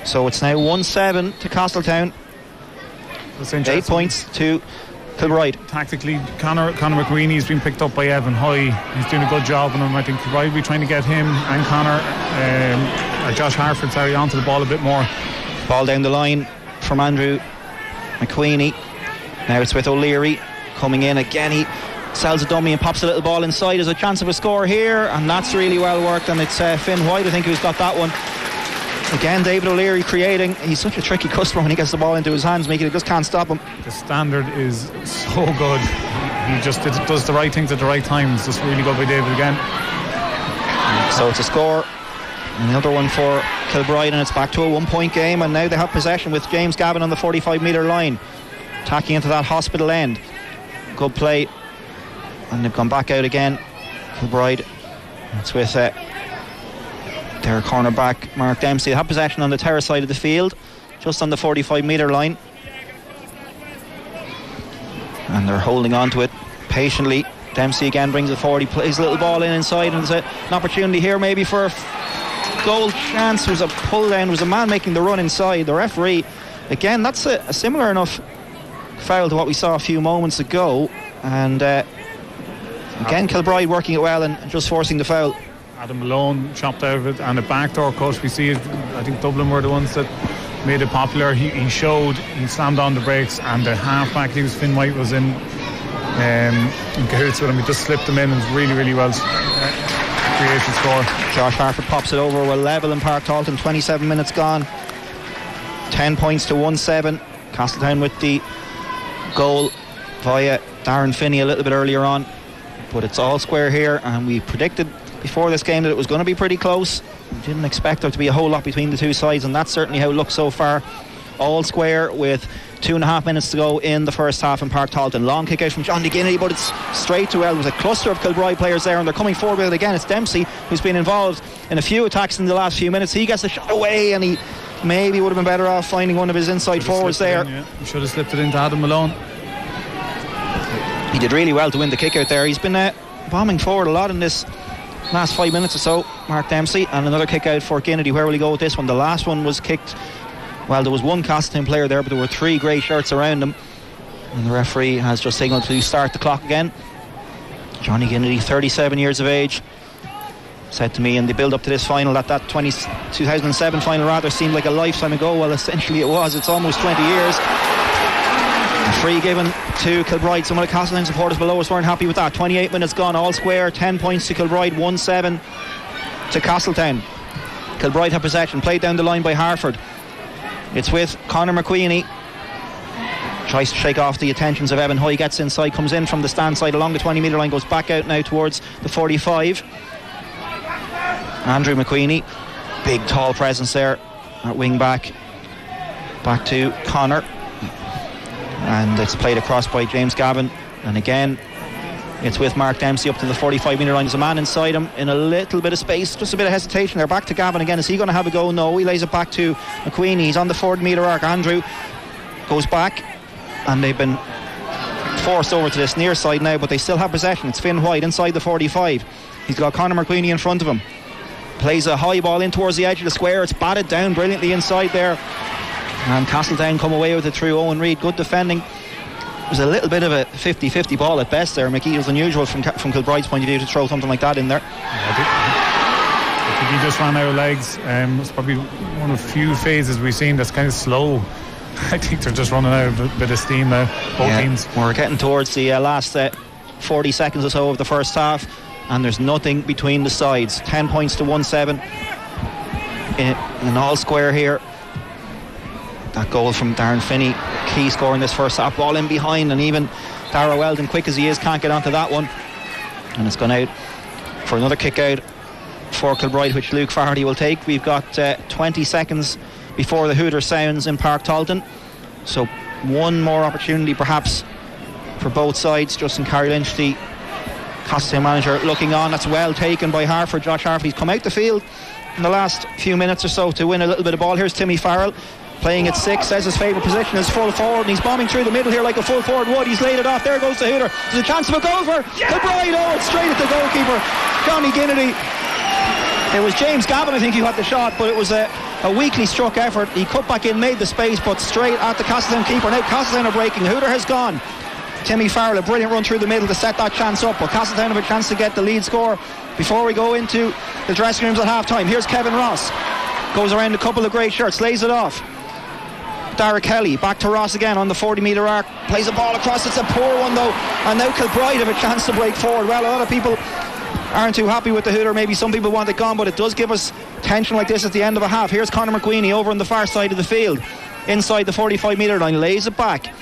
So it's now 1-7 to Castletown, 8 points to Kilbride. Tactically, Conor McQueenie has been picked up by Evan Hoy. He's doing a good job on him. I think Kilbride will be trying to get him and Conor, or Josh Harford, onto the ball a bit more. Ball down the line from Andrew McQueenie. Now it's with O'Leary coming in again. He sells a dummy and pops a little ball inside. There's a chance of a score here, and that's really well worked, and it's Finn White, I think, who's got that one. Again, David O'Leary creating. He's such a tricky customer when he gets the ball into his hands. Mickey, they just can't stop him. The standard is so good. He just does the right things at the right times. Just really good by David again. So it's a score. Another one for Kilbride, and it's back to a 1-point game, and now they have possession with James Gavin on the 45-metre line, tacking into that hospital end. Good play, and they've gone back out again. Kilbride, it's with their cornerback Mark Dempsey. They have possession on the terrace side of the field, just on the 45-metre line, and they're holding on to it patiently. Dempsey again brings it forward. He plays a little ball inside, and there's an opportunity here maybe for a goal chance. There's a pull down. There's a man making the run inside. The referee, again, that's a similar enough foul to what we saw a few moments ago, and again Kilbride working it well and just forcing the foul. Adam Malone chopped out of it, and a backdoor cut. We see it, I think Dublin were the ones that made it popular. He slammed on the brakes, and the halfback, I think it was Finn White, was in cahoots with him. He just slipped him in, and was really well created score. Josh Harford pops it over. We're level in Park Talton, 27 minutes gone, 10 points to 1-7. Castletown with the goal via Darren Finney a little bit earlier on, but it's all square here, and we predicted before this game that it was going to be pretty close. We didn't expect there to be a whole lot between the two sides, and that's certainly how it looks so far. All square with 2.5 minutes to go in the first half in Park Talton. Long kick out from John DeGinnity, but it's straight to well. There's a cluster of Kilbride players there, and they're coming forward with it again. It's Dempsey, who's been involved in a few attacks in the last few minutes. He gets the shot away, and he maybe would have been better off finding one of his inside forwards there. He should have slipped it into Adam Malone. He did really well to win the kick out there. He's been bombing forward a lot in this last 5 minutes or so, Mark Dempsey. And another kick out for Ginnity. Where will he go with this one? The last one was kicked. Well, there was one Castletown player there, but there were 3 grey shirts around him, and the referee has just signalled to start the clock again. Johnny Ginnity, 37 years of age, said to me in the build up to this final that 2007 final rather seemed like a lifetime ago. Well, essentially it was. It's almost 20 years. A free given to Kilbride. Some of the Castletown supporters below us weren't happy with that. 28 minutes gone, all square, 10 points to Kilbride, 1-7 to Castletown. Kilbride have possession, played down the line by Harford. It's with Conor McQueenie. Tries to shake off the attentions of Evan Hoy. Gets inside, comes in from the stand side along the 20-metre line, goes back out now towards the 45. Andrew McQueenie, big tall presence there at wing back. Back to Conor, and it's played across by James Gavin, and again it's with Mark Dempsey up to the 45-metre line. There's a man inside him in a little bit of space, just a bit of hesitation there. Back to Gavin again. Is he going to have a go? No, he lays it back to McQueenie. He's on the 40-metre arc. Andrew goes back, and they've been forced over to this near side now, but they still have possession. It's Finn White inside the 45. He's got Conor McQueenie in front of him. Plays a high ball in towards the edge of the square. It's batted down brilliantly inside there, and Castletown come away with it through Owen Reid. Good defending. It was a little bit of a 50-50 ball at best there, Mickey. It was unusual from Kilbride's point of view to throw something like that in there. I think he just ran out of legs. It's probably one of the few phases we've seen that's kind of slow. I think they're just running out of a bit of steam now, both teams. We're getting towards the last 40 seconds or so of the first half, and there's nothing between the sides. 10 points to 1-7 in an all square here. That goal from Darren Finney, key score in this first half. Ball in behind, and even Darragh Weldon, quick as he is, can't get onto that one, and it's gone out for another kick out for Kilbride, which Luke Fardy will take. We've got 20 seconds before the Hooter sounds in Park Talton, so one more opportunity perhaps for both sides. Justin Carey Lynch, the Castletown manager, looking on. That's well taken by Harford. Josh Harford, he's come out the field in the last few minutes or so to win a little bit of ball. Here's Timmy Farrell playing at 6, says his favourite position is full forward, and he's bombing through the middle here like a full forward would. He's laid it off. There goes the Hooter. There's a chance of a goal for Kilbride. Oh, it's straight at the goalkeeper, Johnny Ginnity. It was James Gavin, I think, who had the shot, but it was a weakly struck effort. He cut back in, made the space, but straight at the Castletown keeper. Now Castletown are breaking. Hooter has gone. Timmy Farrell, a brilliant run through the middle to set that chance up, but Castletown have a chance to get the lead score before we go into the dressing rooms at half time. Here's Kevin Ross, goes around a couple of great shirts, lays it off. Dara Kelly, back to Ross again on the 40-metre arc, plays a ball across. It's a poor one though, and now Kilbride have a chance to break forward. Well, a lot of people aren't too happy with the hooter. Maybe some people want it gone, but it does give us tension like this at the end of a half. Here's Conor McQueenie over on the far side of the field, inside the 45 metre line, lays it back.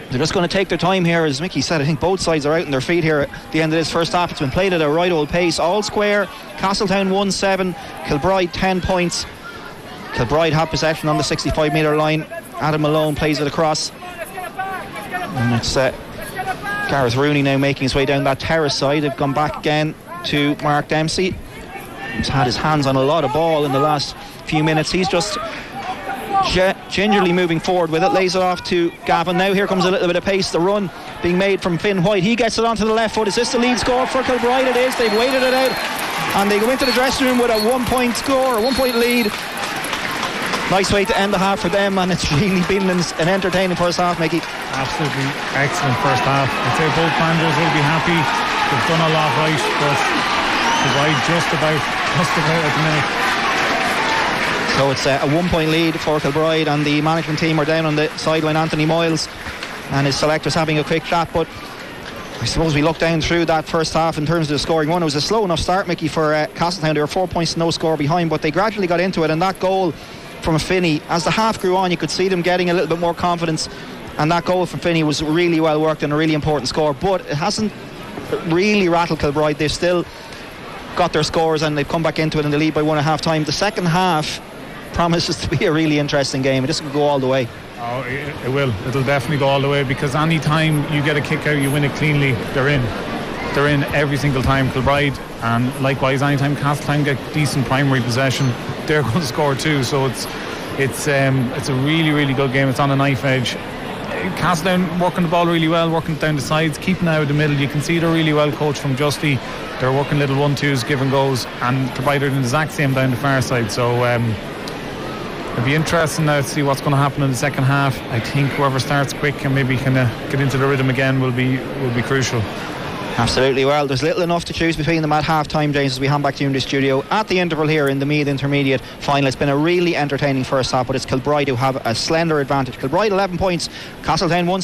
They're just going to take their time here. As Mickey said, I think both sides are out on their feet here at the end of this first half. It's been played at a right old pace. All square. Castletown 1-7, Kilbride 10 points. Kilbride have possession on the 65 metre line. Adam Malone plays it across, and it's Gareth Rooney now making his way down that terrace side. They've gone back again to Mark Dempsey. He's had his hands on a lot of ball in the last few minutes. He's just gingerly moving forward with it, lays it off to Gavin. Now here comes a little bit of pace. The run being made from Finn White. He gets it onto the left foot. Is this the lead score for Kilbride? It is. They've waited it out, and they go into the dressing room with a 1 point score, a 1 point lead. Nice way to end the half for them, and it's really been an entertaining first half, Mickey. Absolutely excellent first half. I'd say both managers will be happy. They've done a lot right, but Kilbride just about at the minute. So it's a 1 point lead for Kilbride, and the management team are down on the sideline. Anthony Moyles and his selectors having a quick chat. But I suppose we look down through that first half in terms of the scoring one. It was a slow enough start, Mickey, for Castletown. They were 4 points to no score behind, but they gradually got into it, and that goal from Finney, as the half grew on, you could see them getting a little bit more confidence, and that goal from Finney was really well worked and a really important score. But it hasn't really rattled Kilbride. They've still got their scores, and they've come back into it in the lead by 1 at half time. The second half promises to be a really interesting game. This could go all the way. Oh, it will. It'll definitely go all the way, because any time you get a kick out, you win it cleanly, they're in every single time, Kilbride. And likewise, anytime Castletown get decent primary possession, they're going to score too. So it's a really, really good game. It's on a knife edge. Castletown working the ball really well, working down the sides, keeping out of the middle. You can see they're really well coached from Justy. They're working little 1-2s, give and goes, and Kilbride are doing the exact same down the far side. So it'll be interesting now to see what's going to happen in the second half. I think whoever starts quick and maybe kind of get into the rhythm again will be crucial. Absolutely. Well, there's little enough to choose between them at half time, James, as we hand back to you in the studio at the interval here in the Meath Intermediate final. It's been a really entertaining first half, but it's Kilbride who have a slender advantage. Kilbride 11 points, Castletown 1.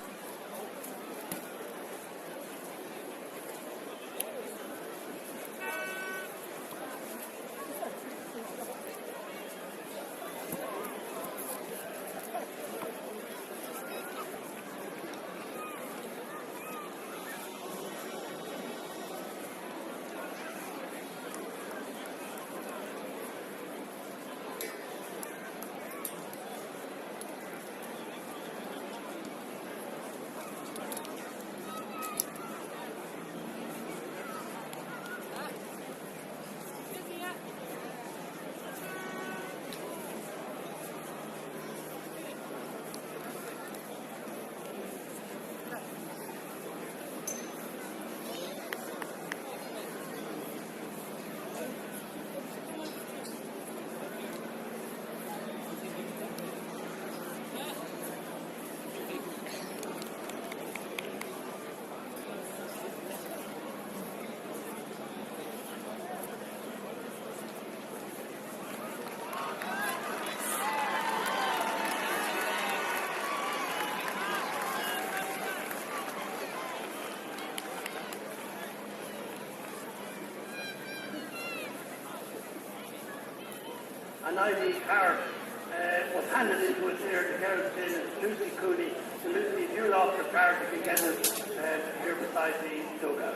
An ID card was handed into us here to Gareth Finn and Lucy Cooney. So Lucy, if you lost your card, you can get it here beside the dugout.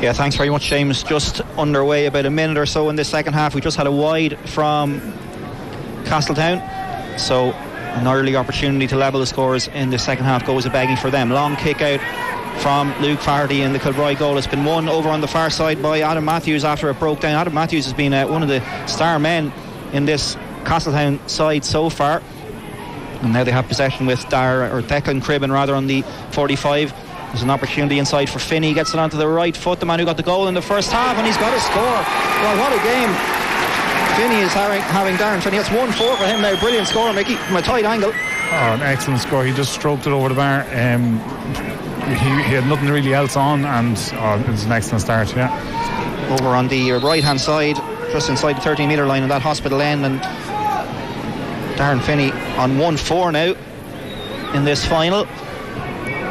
Yeah, thanks very much, James. Just underway about a minute or so in this second half. We just had a wide from Castletown, so an early opportunity to level the scores in the second half goes a begging for them. Long kick out from Luke Faherty in the Kilbride goal. It's been won over on the far side by Adam Matthews after it broke down. Adam Matthews has been one of the star men in this Castletown side so far, and now they have possession with Declan Cribben rather on the 45. There's an opportunity inside for Finney. Gets it onto the right foot, the man who got the goal in the first half, and he's got a score. Well, what a game Finney is having Darren Finney. That's 1-4 for him now. Brilliant score, Mickey, from a tight angle. Oh, an excellent score. He just stroked it over the bar. He had nothing really else on, and it was an excellent start. Yeah. Over on the right hand side, just inside the 13 metre line on that hospital end, and Darren Finney on 1-4 now in this final.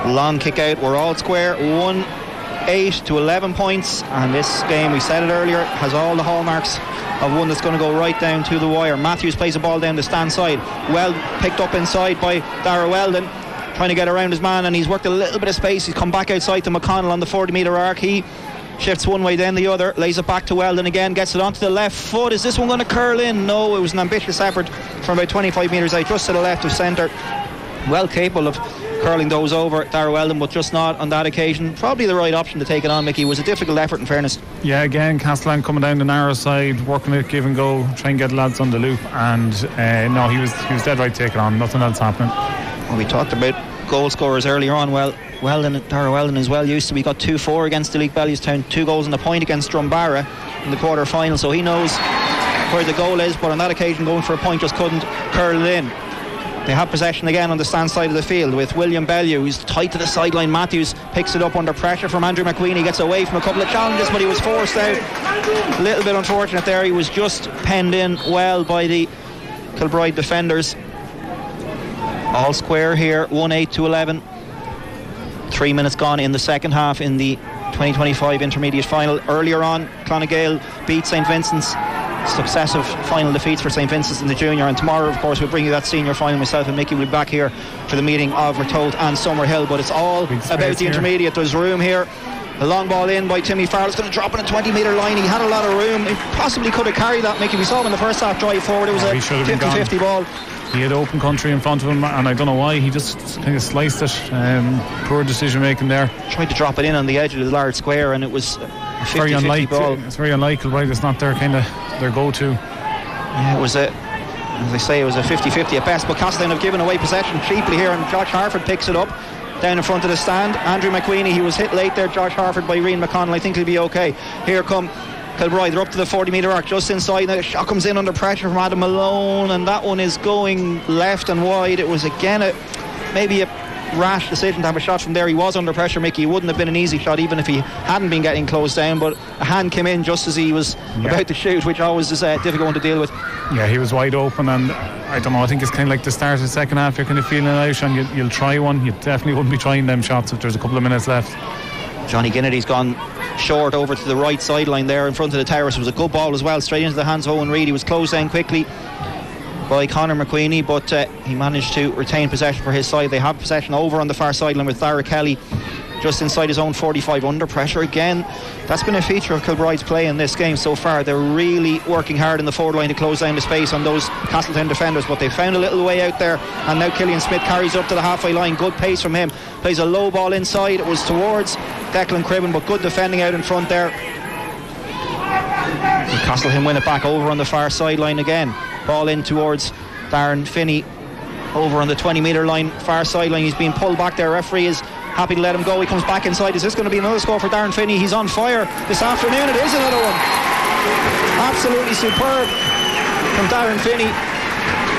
Long kick out, we're all square, 1-8 to 11 points, and this game, we said it earlier, has all the hallmarks of one that's going to go right down to the wire. Matthews plays the ball down the stand side, well picked up inside by Dara Weldon, trying to get around his man, and he's worked a little bit of space. He's come back outside to McConnell on the 40 metre arc. He shifts one way then the other, lays it back to Weldon again, gets it onto the left foot. Is this one going to curl in? No, it was an ambitious effort from about 25 metres out, just to the left of centre. Well capable of curling those over, Dara Weldon, but just not on that occasion. Probably the right option to take it on, Mickey. It was a difficult effort in fairness. Yeah, again, Castellan coming down the narrow side, working it, give and go, try and get lads on the loop, and no, he was dead right to take it on. Nothing else happening. Well, we talked about goal scorers earlier on. Well, Dara Weldon is well used to. We got 2-4 against Deleague Bellewstown, 2 goals on the point against Drumbarra in the quarter final, so he knows where the goal is, but on that occasion going for a point just couldn't curl it in. They have possession again on the stand side of the field with William Bellew, who's tight to the sideline. Matthews picks it up under pressure from Andrew McQueen. He gets away from a couple of challenges, but he was forced out. A little bit unfortunate there. He was just penned in well by the Kilbride defenders. All square here, 1-8 to 11. 3 minutes gone in the second half in the 2025 intermediate final. Earlier on, Clonagale beat St Vincent's. Successive final defeats for St Vincent's in the junior, and tomorrow of course we'll bring you that senior final. Myself and Mickey will be back here for the meeting of Ratoath and Summerhill, but it's all about the intermediate. There's room here. A long ball in by Timmy Farrell. It's going to drop on a 20 metre line. He had a lot of room. He possibly could have carried that, Mickey. We saw him in the first half drive forward. It was a 50-50 ball. He had open country in front of him, and I don't know why, he just kind of sliced it. Poor decision making there. Tried to drop it in on the edge of the large square, and it was a 50-50 ball. It's very unlikely, right? It's not their kind of their go-to. Yeah, it was as I say, it was a 50-50 at best, but Castletown have given away possession cheaply here, and Josh Harford picks it up down in front of the stand. Andrew McQueenie, he was hit late there, Josh Harford, by Rian McConnell. I think he'll be okay. Here come Kilbride. They're up to the 40 metre arc, just inside. Now the shot comes in under pressure from Adam Malone, and that one is going left and wide. It was again maybe a rash decision to have a shot from there. He was under pressure, Mickey. It wouldn't have been an easy shot even if he hadn't been getting closed down, but a hand came in just as he was about to shoot, which always is a difficult one to deal with. Yeah, he was wide open, and I don't know, I think it's kind of like the start of the second half. You're kind of feeling it out, and you'll try one. You definitely wouldn't be trying them shots if there's a couple of minutes left. Johnny Gennedy's gone short over to the right sideline there in front of the terrace. It was a good ball as well, straight into the hands of Owen Reid. He was closed down quickly by Conor McQueenie, but he managed to retain possession for his side. They have possession over on the far sideline with Dara Kelly just inside his own 45, under pressure again. That's been a feature of Kilbride's play in this game so far. They're really working hard in the forward line to close down the space on those Castletown defenders, but they found a little way out there, and now Killian Smith carries up to the halfway line. Good pace from him, plays a low ball inside. It was towards Declan Cribben, but good defending out in front there. Castletown win it back over on the far sideline again. Ball in towards Darren Finney over on the 20 metre line, far sideline. He's being pulled back there. Referee is happy to let him go. He comes back inside. Is this going to be another score for Darren Finney? He's on fire this afternoon. It is another one. Absolutely superb from Darren Finney.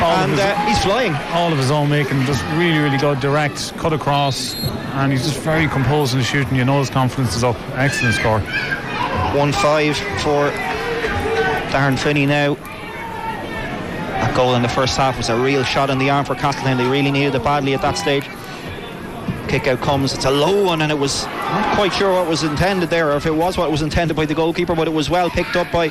And he's flying. All of his own making, just really, really good, direct, cut across, and he's just very composed in the shooting. You know his confidence is up. Excellent score. 1-5 for Darren Finney now. That goal in the first half was a real shot in the arm for Castletown. They really needed it badly at that stage. Kick out comes, it's a low one, and it was not quite sure what was intended there, or if it was what was intended by the goalkeeper, but it was well picked up by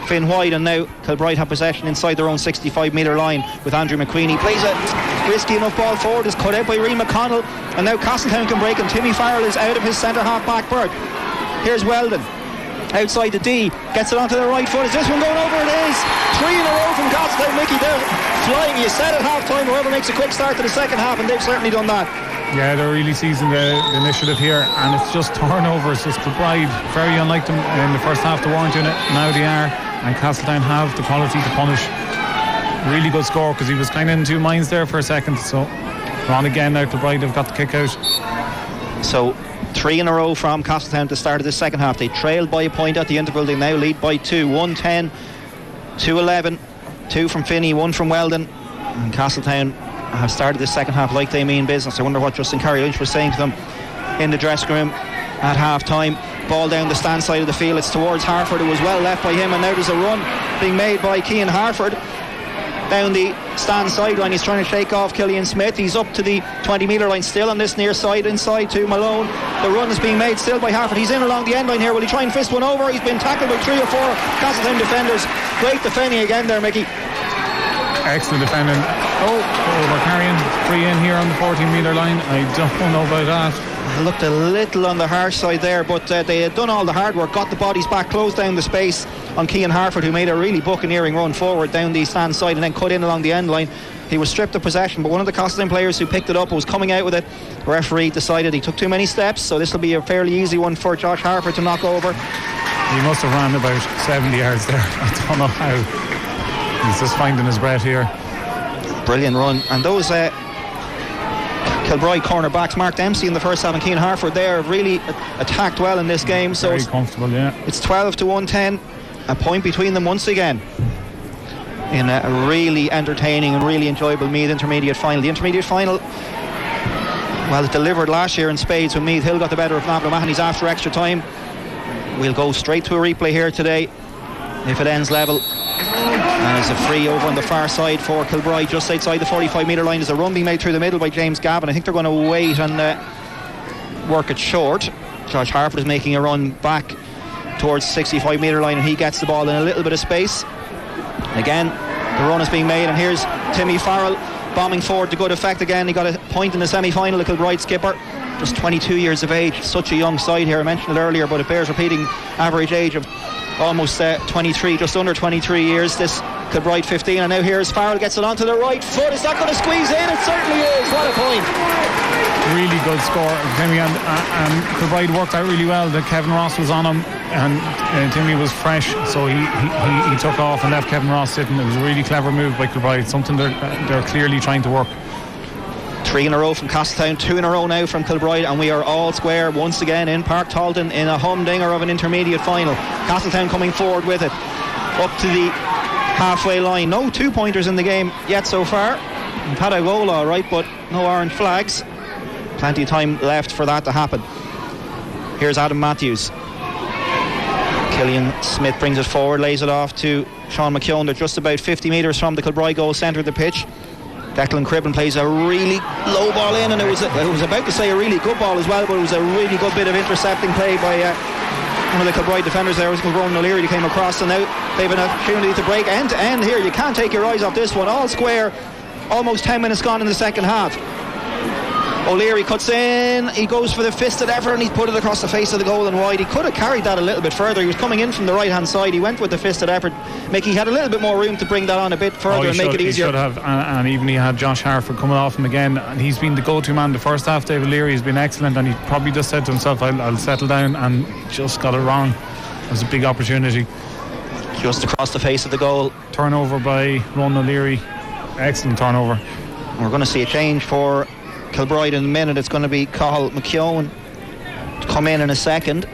Finn White. And now Kilbride have possession inside their own 65 metre line with Andrew McQueen. He plays a risky enough ball forward, is cut out by Rian McConnell, and now Castletown can break, and Timmy Farrell is out of his centre half back berth. Here's Weldon. Outside the D, gets it onto the right foot. Is this one going over? It is. 3 in a row from Castletown. Mickey, they're flying. You said at half time, whoever makes a quick start to the second half, and they've certainly done that. Yeah, they're really seizing the initiative here, and it's just turnovers. It's Kilbride, very unlike them in the first half. They weren't doing it, now they are, and Castletown have the quality to punish. Really good score, because he was kind of in two minds there for a second. So on again now, Kilbride have got the kick out. So 3 in a row from Castletown at the start of the second half. They trailed by a point at the interval. They now lead by 2. 1-10, 2-11. 2 from Finney, 1 from Weldon. And Castletown have started the second half like they mean business. I wonder what Justin Carey-Lynch was saying to them in the dressing room at half time. Ball down the stand side of the field. It's towards Harford. It was well left by him, and now there's a run being made by Cian Harford down the stand sideline. He's trying to shake off Killian Smith. He's up to the 20 metre line, still on this near side, inside to Malone. The run is being made still by Harford. He's in along the end line here. Will he try and fist one over? He's been tackled by 3 or 4 Castletown defenders. Great defending again there, Mickey. Excellent defending. We're carrying free in here on the 14 metre line. I don't know about that. Looked a little on the harsh side there, but they had done all the hard work, got the bodies back, closed down the space on Cian Harford, who made a really buccaneering run forward down the stand side and then cut in along the end line. He was stripped of possession, but one of the Castletown players who picked it up was coming out with it. The referee decided he took too many steps, so this will be a fairly easy one for Josh Harford to knock over. He must have ran about 70 yards there. I don't know how. He's just finding his breath here. Brilliant run. And those Kilbride cornerbacks, Mark Dempsey in the first half and Cian Harford there, have really attacked well in this game. So very comfortable, yeah. It's 12-110, a point between them once again in a really entertaining and really enjoyable Meath intermediate final. The intermediate final, well, it delivered last year in spades when Meath Hill got the better of Navan O'Mahony's after extra time. We'll go straight to a replay here today if it ends level. And it's a free over on the far side for Kilbride, just outside the 45 metre line. There's a run being made through the middle by James Gavin. I think they're going to wait and work it short. Josh Harford is making a run back towards the 65 metre line, and he gets the ball in a little bit of space. Again, the run is being made, and here's Timmy Farrell bombing forward to good effect again. He got a point in the semi-final, the Kilbride skipper, just 22 years of age. Such a young side here. I mentioned it earlier, but it bears repeating. Average age of almost 23, just under 23 years, this Kilbride 15. And now here's Farrell, gets it onto the right foot. Is that going to squeeze in? It certainly is. What a point. Really good score, Timmy, and Kilbride worked out really well. That Kevin Ross was on him, and Timmy was fresh, so he took off and left Kevin Ross sitting. It was a really clever move by Kilbride, something they're clearly trying to work. 3 in a row from Castletown, 2 in a row now from Kilbride, and we are all square once again in Park Talton in a humdinger of an intermediate final. Castletown coming forward with it up to the halfway line. No 2-pointers in the game yet so far. We've had a goal all right, but no orange flags. Plenty of time left for that to happen. Here's Adam Matthews. Killian Smith brings it forward, lays it off to Sean McKeown. They're just about 50 metres from the Kilbride goal centre of the pitch. Declan Cribben plays a really low ball in, and it was about to say a really good ball as well, but it was a really good bit of intercepting play by one of the Kilbride defenders there. It was Ronan O'Leary who came across, and now they have an opportunity to break end to end here. You can't take your eyes off this one. All square, almost 10 minutes gone in the second half. O'Leary cuts in, he goes for the fisted effort, and he put it across the face of the goal and wide. He could have carried that a little bit further. He was coming in from the right hand side. He went with the fisted effort. Mickey had a little bit more room to bring that on a bit further and make it easier. He should have, and even he had Josh Harford coming off him again, and he's been the go-to man the first half. David Leary has been excellent, and he probably just said to himself, I'll settle down, and just got it wrong. It was a big opportunity. Just across the face of the goal. Turnover by Ronan O'Leary. Excellent turnover. We're going to see a change for Kilbride in a minute. It's going to be Cathal McKeown to come in a second,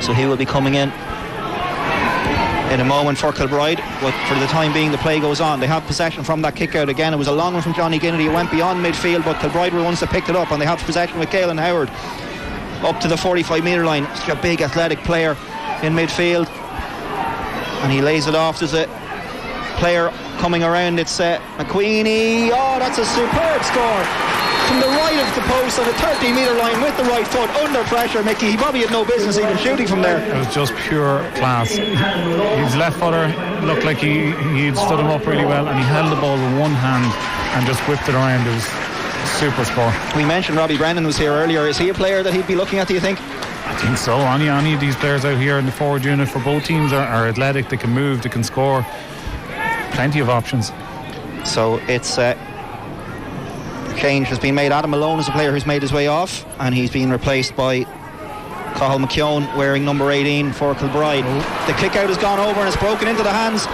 so he will be coming in a moment for Kilbride, but for the time being the play goes on. They have possession from that kick out again. It was a long one from Johnny Ginnity. It went beyond midfield, but Kilbride were the ones that picked it up, and they have possession with Galen Howard up to the 45 metre line. Such a big athletic player in midfield, and he lays it off. There's a player coming around. It's McQueenie. Oh, that's a superb score from the right of the post on the 30 metre line with the right foot under pressure. Mickey, he probably had no business even shooting from there. It was just pure class. His left footer looked like he'd stood him up really well, and he held the ball with one hand and just whipped it around. It was a super score. We mentioned Robbie Brennan was here earlier. Is he a player that he'd be looking at, do you think? I think so. Any of these players out here in the forward unit for both teams are athletic. They can move, they can score. Plenty of options. So it's change has been made. Adam Malone is a player who's made his way off, and he's been replaced by Cathal McKeown wearing number 18 for Kilbride. The kick out has gone over and it's broken into the hands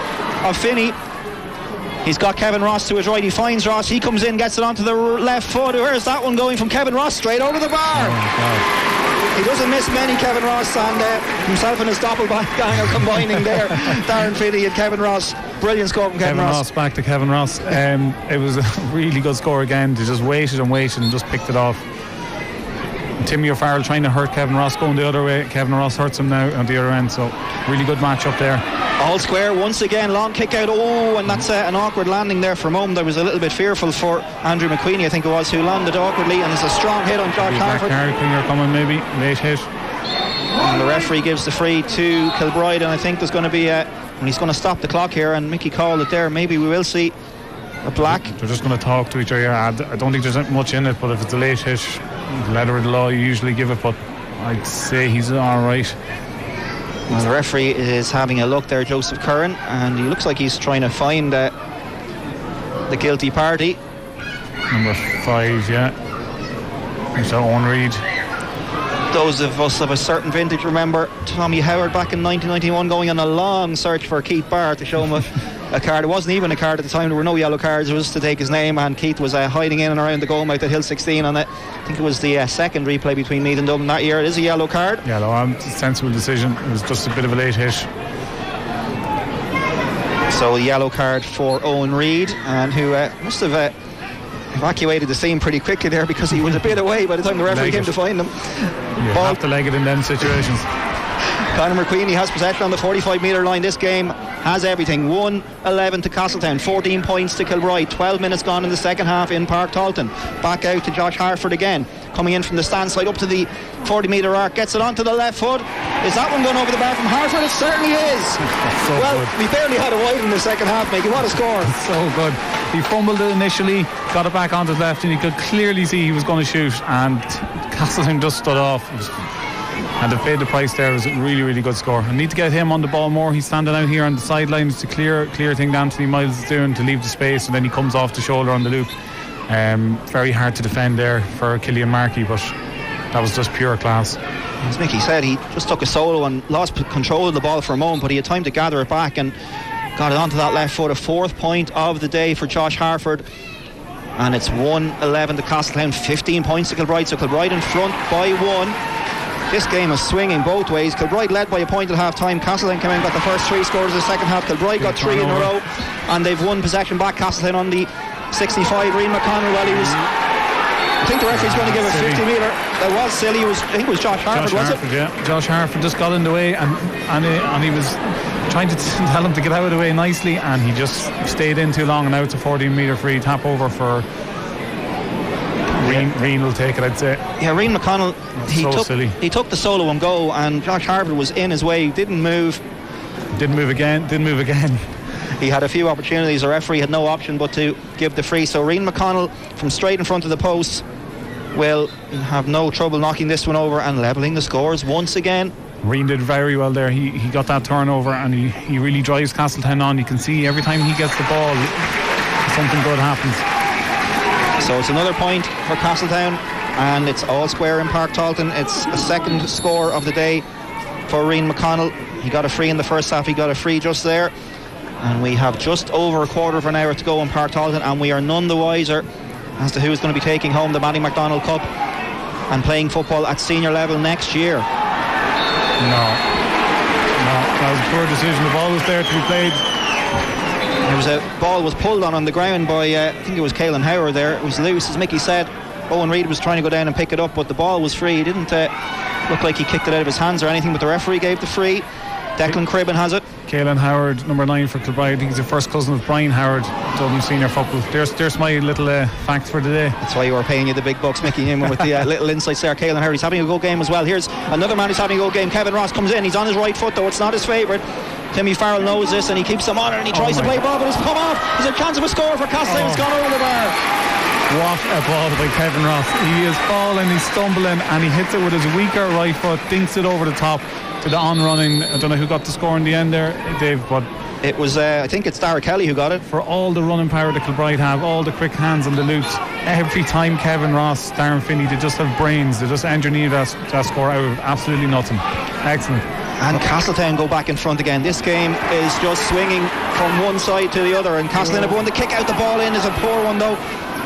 of Finney. He's got Kevin Ross to his right. He finds Ross. He comes in, gets it onto the left foot. Where's that one going from Kevin Ross? Straight over the bar. He doesn't miss many, Kevin Ross, and himself and his doppelganger combining there. Darren Finney and Kevin Ross. Brilliant score from Kevin Ross. Back to Kevin Ross. It was a really good score again. They just waited and just picked it off. Timmy O'Farrell trying to hurt Kevin Ross, going the other way. Kevin Ross hurts him now on the other end, so really good match up there. All square once again, long kick out. And that's an awkward landing there for a moment. I was a little bit fearful for Andrew McQueenie, I think it was, who landed awkwardly, and there's a strong hit on Josh Harford. Klinger coming, maybe late hit. And the referee gives the free to Kilbride, and I think there's going to be and he's going to stop the clock here, and Mickey called it there. Maybe we will see a black. They're just going to talk to each other. I don't think there's much in it, but if it's a late hit, letter of the law, you usually give it, but I'd say he's alright. Well, the referee is having a look there, Joseph Curran, and he looks like he's trying to find the guilty party. Number 5, yeah. There's Owen Reid. Those of us of a certain vintage remember Tommy Howard back in 1991 going on a long search for Keith Barr to show him a card. It wasn't even a card at the time. There were no yellow cards. It was to take his name, and Keith was hiding in and around the goal mouth at Hill 16 on it. I think it was the second replay between Meath and Dublin that year. It is a yellow card. Yellow, sensible decision. It was just a bit of a late hit. So a yellow card for Owen Reid, and who must have evacuated the scene pretty quickly there, because he was a bit away by the time the referee came to find him. You have to leg it in them situations. Conor McQueenie has possession on the 45-metre line. This game has everything. 1-11 to Castletown, 14 points to Kilbride. 12 minutes gone in the second half in Park Talton. Back out to Josh Harford again, coming in from the stand side up to the 40-metre arc, gets it onto the left foot. Is that one going over the bar from Harford? It certainly is. So well, good. We barely had a wide in the second half, Mickey. What a score. So good. He fumbled it initially, got it back onto the left, and you could clearly see he was going to shoot, and Castletown just stood off. And they paid the price there. It was a really, really good score. I need to get him on the ball more. He's standing out here on the sideline. It's a clear thing Anthony Miles is doing to leave the space, and then he comes off the shoulder on the loop. Very hard to defend there for Killian Markey, but that was just pure class. As Mickey said, he just took a solo and lost control of the ball for a moment, but he had time to gather it back and got it onto that left foot. A 4th point of the day for Josh Harford, and it's 1-11 to Castletown, 15 points to Kilbride. So Kilbride in front by 1. This game is swinging both ways. Kilbride led by a point at half time. Castletown came in and got the first 3 scores of the second half. Kilbride got 3 in a row, and they've won possession back. Castletown on the 65. Reen McConnell, well, he was, I think the referee's going to give a 50 metre. That was silly. I think it was Josh Harford, was it? Yeah. Josh Harford just got in the way, and he was trying to tell him to get out of the way nicely, and he just stayed in too long, and now it's a 14-metre free tap over for Reen will take it, I'd say. Yeah, Reen McConnell, he took the solo and go, and Josh Harford was in his way. Didn't move again. He had a few opportunities. The referee had no option but to give the free. So Reen McConnell from straight in front of the post will have no trouble knocking this one over and levelling the scores once again. Reen did very well there. He got that turnover, and he really drives Castletown on. You can see every time he gets the ball, something good happens. So it's another point for Castletown, and it's all square in Park Talton. It's a second score of the day for Reen McConnell. He got a free in the first half. He got a free just there, and we have just over a quarter of an hour to go in Park Talton, and we are none the wiser as to who's going to be taking home the Manny MacDonald Cup and playing football at senior level next year. No, that was a poor decision. The ball was there to be played. There was a ball was pulled on the ground by I think it was Caelan Howard there. It was loose, as Mickey said. Owen Reid was trying to go down and pick it up, but the ball was free. He didn't look like he kicked it out of his hands or anything, but the referee gave the free. Declan Cribben has it. Caelan Howard, number 9 for Kilbride. I think he's the first cousin of Brian Howard, Dublin senior football. There's my little fact for the day. That's why you were paying you the big bucks, Mickey, in with the little insights there. Caelan Howard, he's having a good game as well. Here's another man who's having a good game. Kevin Ross comes in. He's on his right foot, though it's not his favourite. Timmy Farrell knows this, and he keeps him on it, and he tries to play ball, but it's come off. There's a chance of a score for Castletown. It's gone over the bar. What a ball by Kevin Ross. He is falling, he's stumbling, and he hits it with his weaker right foot, dinks it over the top to the on-running. I don't know who got the score in the end there, Dave, but it was, I think it's Dara Kelly who got it. For all the running power that Kilbride have, all the quick hands on the loops, every time Kevin Ross, Darren Finney, they just have brains. They just engineer that score out of absolutely nothing. Excellent. And Castletown go back in front again. This game is just swinging from one side to the other, and Castletown have won the kick out. The ball in is a poor one though.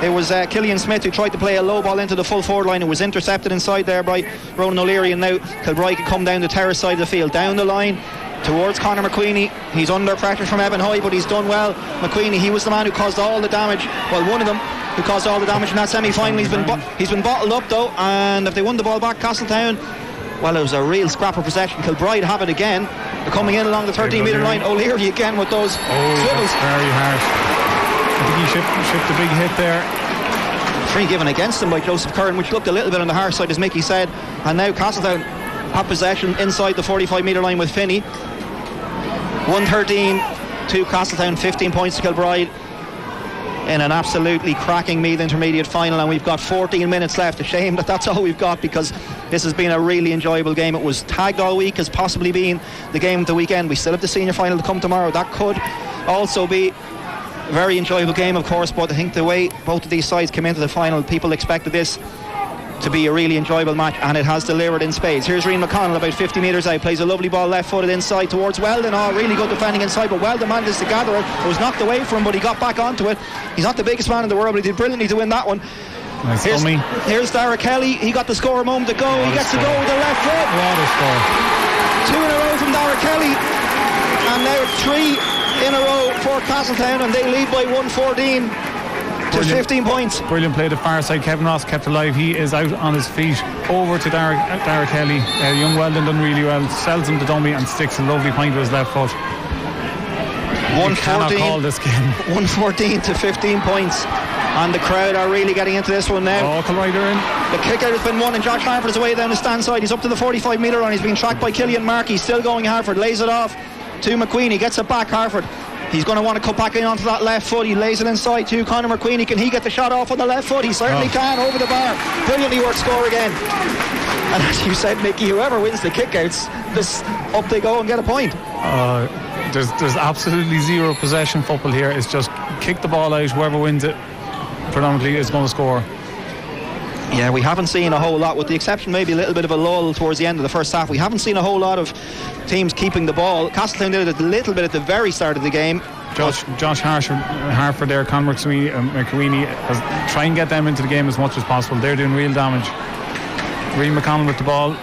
It was Killian Smith who tried to play a low ball into the full forward line. It was intercepted inside there by Ronan O'Leary, and now Kilbride can come down the terrace side of the field, down the line towards Conor McQueenie. He's under pressure from Evan Hoy, but he's done well. McQueenie, he was the man who caused all the damage, well, one of them who caused all the damage in that semi-final. He's been bottled up though, and if they won the ball back, Castletown, well, it was a real scrap of possession. Kilbride have it again. They're coming in along the 13-metre line. O'Leary again with those swivels. Very harsh. I think he shipped a big hit there. Free given against him by Joseph Curran, which looked a little bit on the harsh side, as Mickey said. And now Castletown have possession inside the 45-metre line with Finney. 113 to Castletown, 15 points to Kilbride in an absolutely cracking Meath Intermediate final, and we've got 14 minutes left. A shame that that's all we've got, because this has been a really enjoyable game. It was tagged all week as possibly being the game of the weekend. We still have the senior final to come tomorrow. That could also be a very enjoyable game, of course, but I think the way both of these sides came into the final, people expected this to be a really enjoyable match, and it has delivered in spades. Here's Rian McConnell about 50 metres out, plays a lovely ball left footed inside towards Weldon. Really good defending inside, but Weldon managed to gather it. It was knocked away from him, but he got back onto it. He's not the biggest man in the world, but he did brilliantly to win that one. Nice. Here's Dara Kelly. He got the score a moment ago. He gets to go with the left foot. What a score. 2 in a row from Dara Kelly, and now 3 in a row for Castletown, and they lead by 114 to 15 points. Brilliant play the far side. Kevin Ross kept alive. He is out on his feet. Over to Dara Kelly. Young Weldon done really well. Sells him the dummy and sticks a lovely point with his left foot. 114 to 15 points, and the crowd are really getting into this one now. Oh, Kilbride are in. The kick out has been won, and Josh Harford is away down the stand side. He's up to the 45-metre line. He's being tracked by Killian Markey. Still going Harford. Lays it off to McQueen. He gets it back. Harford, he's going to want to cut back in onto that left foot. He lays it inside to Conor McQueen. Can he get the shot off on the left foot? He certainly can, over the bar. Brilliantly worked score again. And as you said, Mickey, whoever wins the kickouts, up they go and get a point. There's absolutely zero possession football here. It's just kick the ball out. Whoever wins it predominantly is going to score. Yeah, we haven't seen a whole lot, with the exception maybe a little bit of a lull towards the end of the first half. We haven't seen a whole lot of teams keeping the ball. Castletown did it a little bit at the very start of the game. Josh Harford there, Conor McQueen, try and get them into the game as much as possible. They're doing real damage. Rian McConnell with the ball.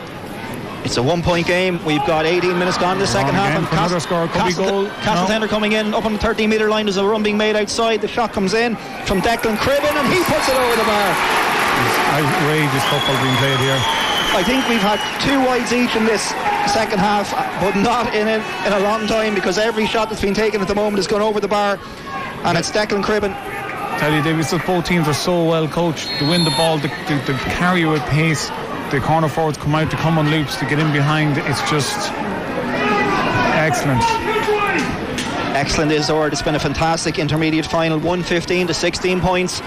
It's a 1-point game. We've got 18 minutes gone in the second half, and another score could be goal. Castletown are coming in up on the 13-metre line. There's a run being made outside. The shot comes in from Declan Cribben, and he puts it over the bar. Outrageous football being played here. I think we've had 2 wides each in this second half, but not in a long time, because every shot that's been taken at the moment has gone over the bar, and it's Declan Cribben. Tell you, David, both teams are so well coached to win the ball, to carry with pace. The corner forwards come out to come on loops, to get in behind. It's just excellent. Excellent is the word. It's been a fantastic intermediate final. 115 to 16 points.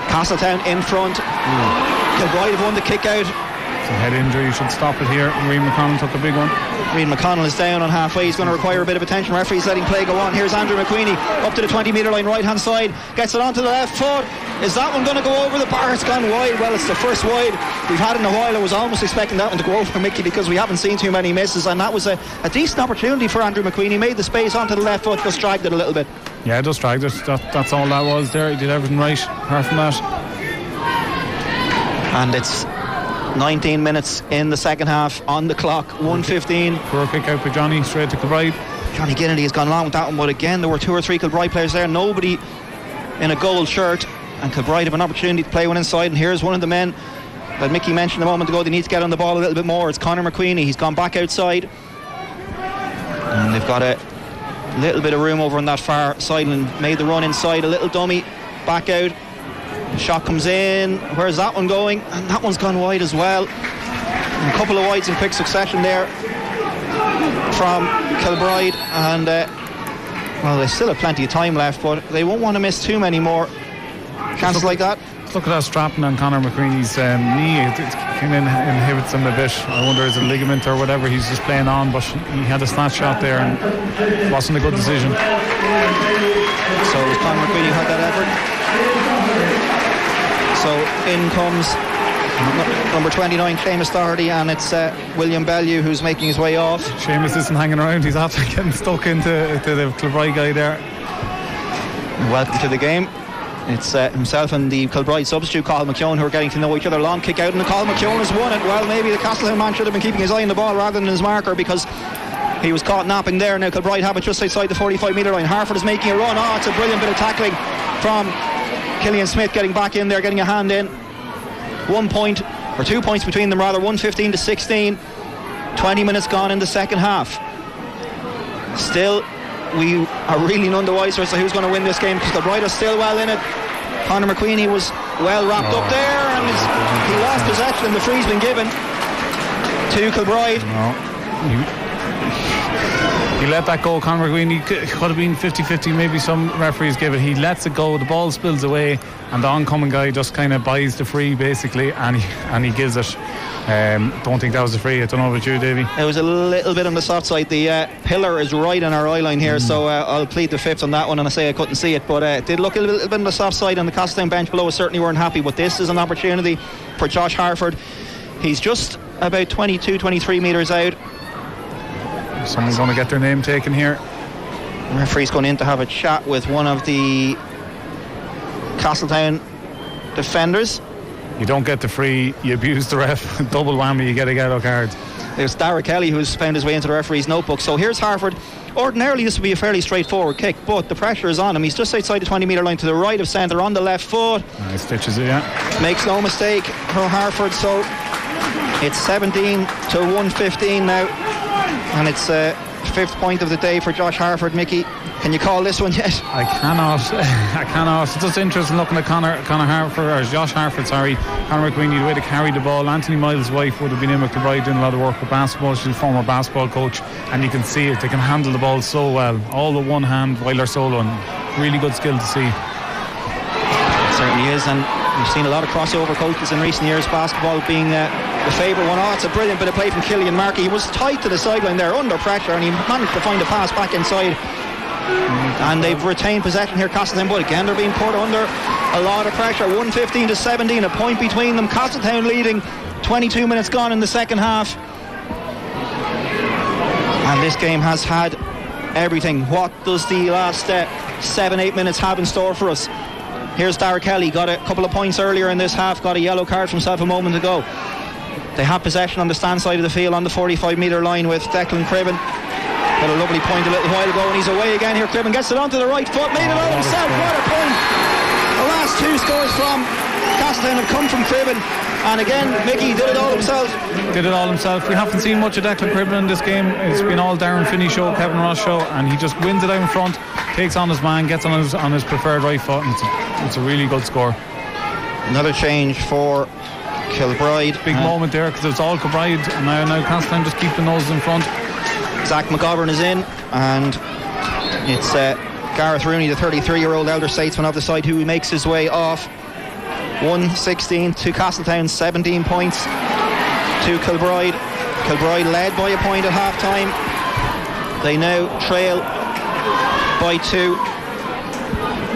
Castletown in front. Kilbride have won the kick out. It's a head injury, should stop it here. Rian McConnell took a big one. Rian McConnell is down on halfway. He's going to require a bit of attention. Referee's letting play go on. Here's Andrew McQueenie up to the 20-metre line, right hand side, gets it onto the left foot. Is that one going to go over the bar? It's gone wide. Well, it's the first wide we've had in a while. I was almost expecting that one to go over, Mickey, because we haven't seen too many misses, and that was a decent opportunity for Andrew McQueen. He made the space onto the left foot, just dragged it a little bit. Yeah, just dragged it. That's all that was there. He did everything right apart from that. And it's 19 minutes in the second half on the clock. 1:15. Poor kick out by Johnny, straight to Kilbride. Johnny Kennedy has gone along with that one, but again there were 2 or 3 Kilbride players there, nobody in a gold shirt, and Kilbride have an opportunity to play one inside. And here's one of the men that Mickey mentioned a moment ago. They need to get on the ball a little bit more. It's Conor McQueenie. He's gone back outside, and they've got a little bit of room over on that far side, and made the run inside. A little dummy back out. Shot comes in. Where's that one going? And that one's gone wide as well. And a couple of wides in quick succession there from Kilbride, and well, they still have plenty of time left, but they won't want to miss too many more chances like that. Look at that strapping on Conor McQueen's knee. It kind of inhibits him a bit. I wonder is it a ligament or whatever he's just playing on, but he had a snatch shot there and it wasn't a good decision. So it was Conor McQueen who had that effort. So in comes number 29, Seamus Doherty, and it's William Bellew who's making his way off. Seamus isn't hanging around. He's after getting stuck into the Kilbride guy there. Welcome to the game. It's himself and the Kilbride substitute, Cathal McKeown, who are getting to know each other. Long kick out, and Cathal McKeown has won it. Well, maybe the Castletown man should have been keeping his eye on the ball rather than his marker, because he was caught napping there. Now Kilbride have it just outside the 45 metre line. Harford is making a run. Oh, it's a brilliant bit of tackling from Killian Smith, getting back in there, getting a hand in. 1 point, or 2 points between them rather, 1:15 to 16. 20 minutes gone in the second half. Still, we are really none the wiser as to who's going to win this game, because Kilbride are still well in it. Conor McQueen was well wrapped up there, and he lost possession. The free's been given to Kilbride. He let that go, Conor McQueen. He could have been 50-50, maybe some referees give it. He lets it go, the ball spills away, and the oncoming guy just kind of buys the free basically, and he gives it. Don't think that was a free. I don't know about you, Davey. It was a little bit on the soft side. The pillar is right on our eye line here, so I'll plead the fifth on that one, and I say I couldn't see it, but it did look a little bit on the soft side, and the Castletown bench below certainly weren't happy. But this is an opportunity for Josh Harford. He's just about 22-23 metres out. Someone's going to get their name taken here. The referee's going in to have a chat with one of the Castletown defenders. You don't get the free, you abuse the ref. Double whammy, you get a yellow card. There's Dara Kelly, who's found his way into the referee's notebook. So here's Harford. Ordinarily this would be a fairly straightforward kick, but the pressure is on him. He's just outside the 20 metre line to the right of centre on the left foot. He stitches it, yeah. Makes no mistake for Harford. So it's 17 to 1:15 now, and it's fifth point of the day for Josh Harford. Mickey, can you call this one yet? I cannot. It's just interesting looking at Josh Harford, Conor McQueen needed a way to carry the ball. Anthony Miles' wife would have been in with Kilbride doing a lot of work with basketball. She's a former basketball coach, and you can see it. They can handle the ball so well, all with one hand while they're soloing. Really good skill to see. It certainly is, and we've seen a lot of crossover coaches in recent years, basketball being the favourite one. Oh, it's a brilliant bit of play from Killian Markey. He was tight to the sideline there, under pressure, and he managed to find a pass back inside. And they've retained possession here, Castletown, but again they're being put under a lot of pressure. 1:15 to 17, a point between them. Castletown leading, 22 minutes gone in the second half, and this game has had everything. What does the last 7-8 minutes have in store for us? Here's Dara Kelly, got a couple of points earlier in this half, got a yellow card from himself a moment ago. They have possession on the stand side of the field on the 45 metre line with Declan Cribben. Got a lovely point a little while ago, and he's away again here. Cribben gets it onto the right foot, made it all himself. What a point! The last two scores from Castletown have come from Cribben, and again Mickey did it all himself. We haven't seen much of Declan Cribben in this game. It's been all Darren Finney show, Kevin Ross show, and he just wins it out in front, takes on his man, gets on his preferred right foot, and it's a really good score. Another change for Kilbride. Big moment there, because it's all Kilbride, and now Castletown just keep the noses in front. Zach McGovern is in, and it's Gareth Rooney, the 33-year-old elder statesman of the side, who makes his way off. 1:16 to Castletown, 17 points to Kilbride. Kilbride led by a point at half time. They now trail by 2,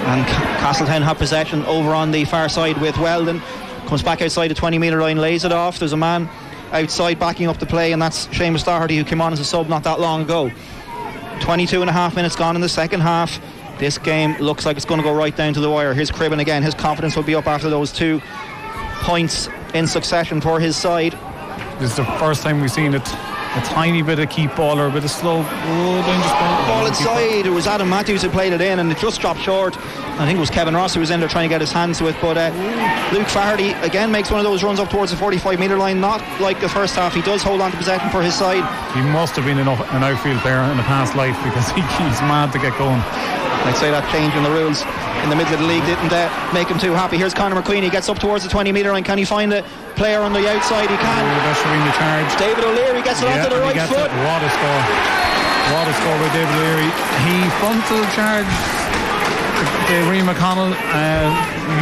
and Castletown have possession over on the far side with Weldon. Comes back outside the 20 metre line, lays it off. There's a man outside backing up the play, and that's Seamus Doherty, who came on as a sub not that long ago. 22 and a half minutes gone in the second half. This game looks like it's going to go right down to the wire. Here's Cribben again. His confidence will be up after those 2 points in succession for his side. This is the first time we've seen it. A tiny bit of keep ball or a bit of slow ball inside. It was Adam Matthews who played it in, and it just dropped short. I think it was Kevin Ross who was in there trying to get his hands to it, but Luke Faherty again makes one of those runs up towards the 45 metre line. Not like the first half. He does hold on to possession for his side. He must have been an outfield player in a past life, because he's mad to get going. I'd say that change in the rules in the middle of the league didn't make him too happy. Here's Conor McQueen. He gets up towards the 20 metre line. Can he find a player on the outside? He can. The charge. David O'Leary gets it onto the right foot. What a score by David O'Leary. He frontal charge Ray McConnell,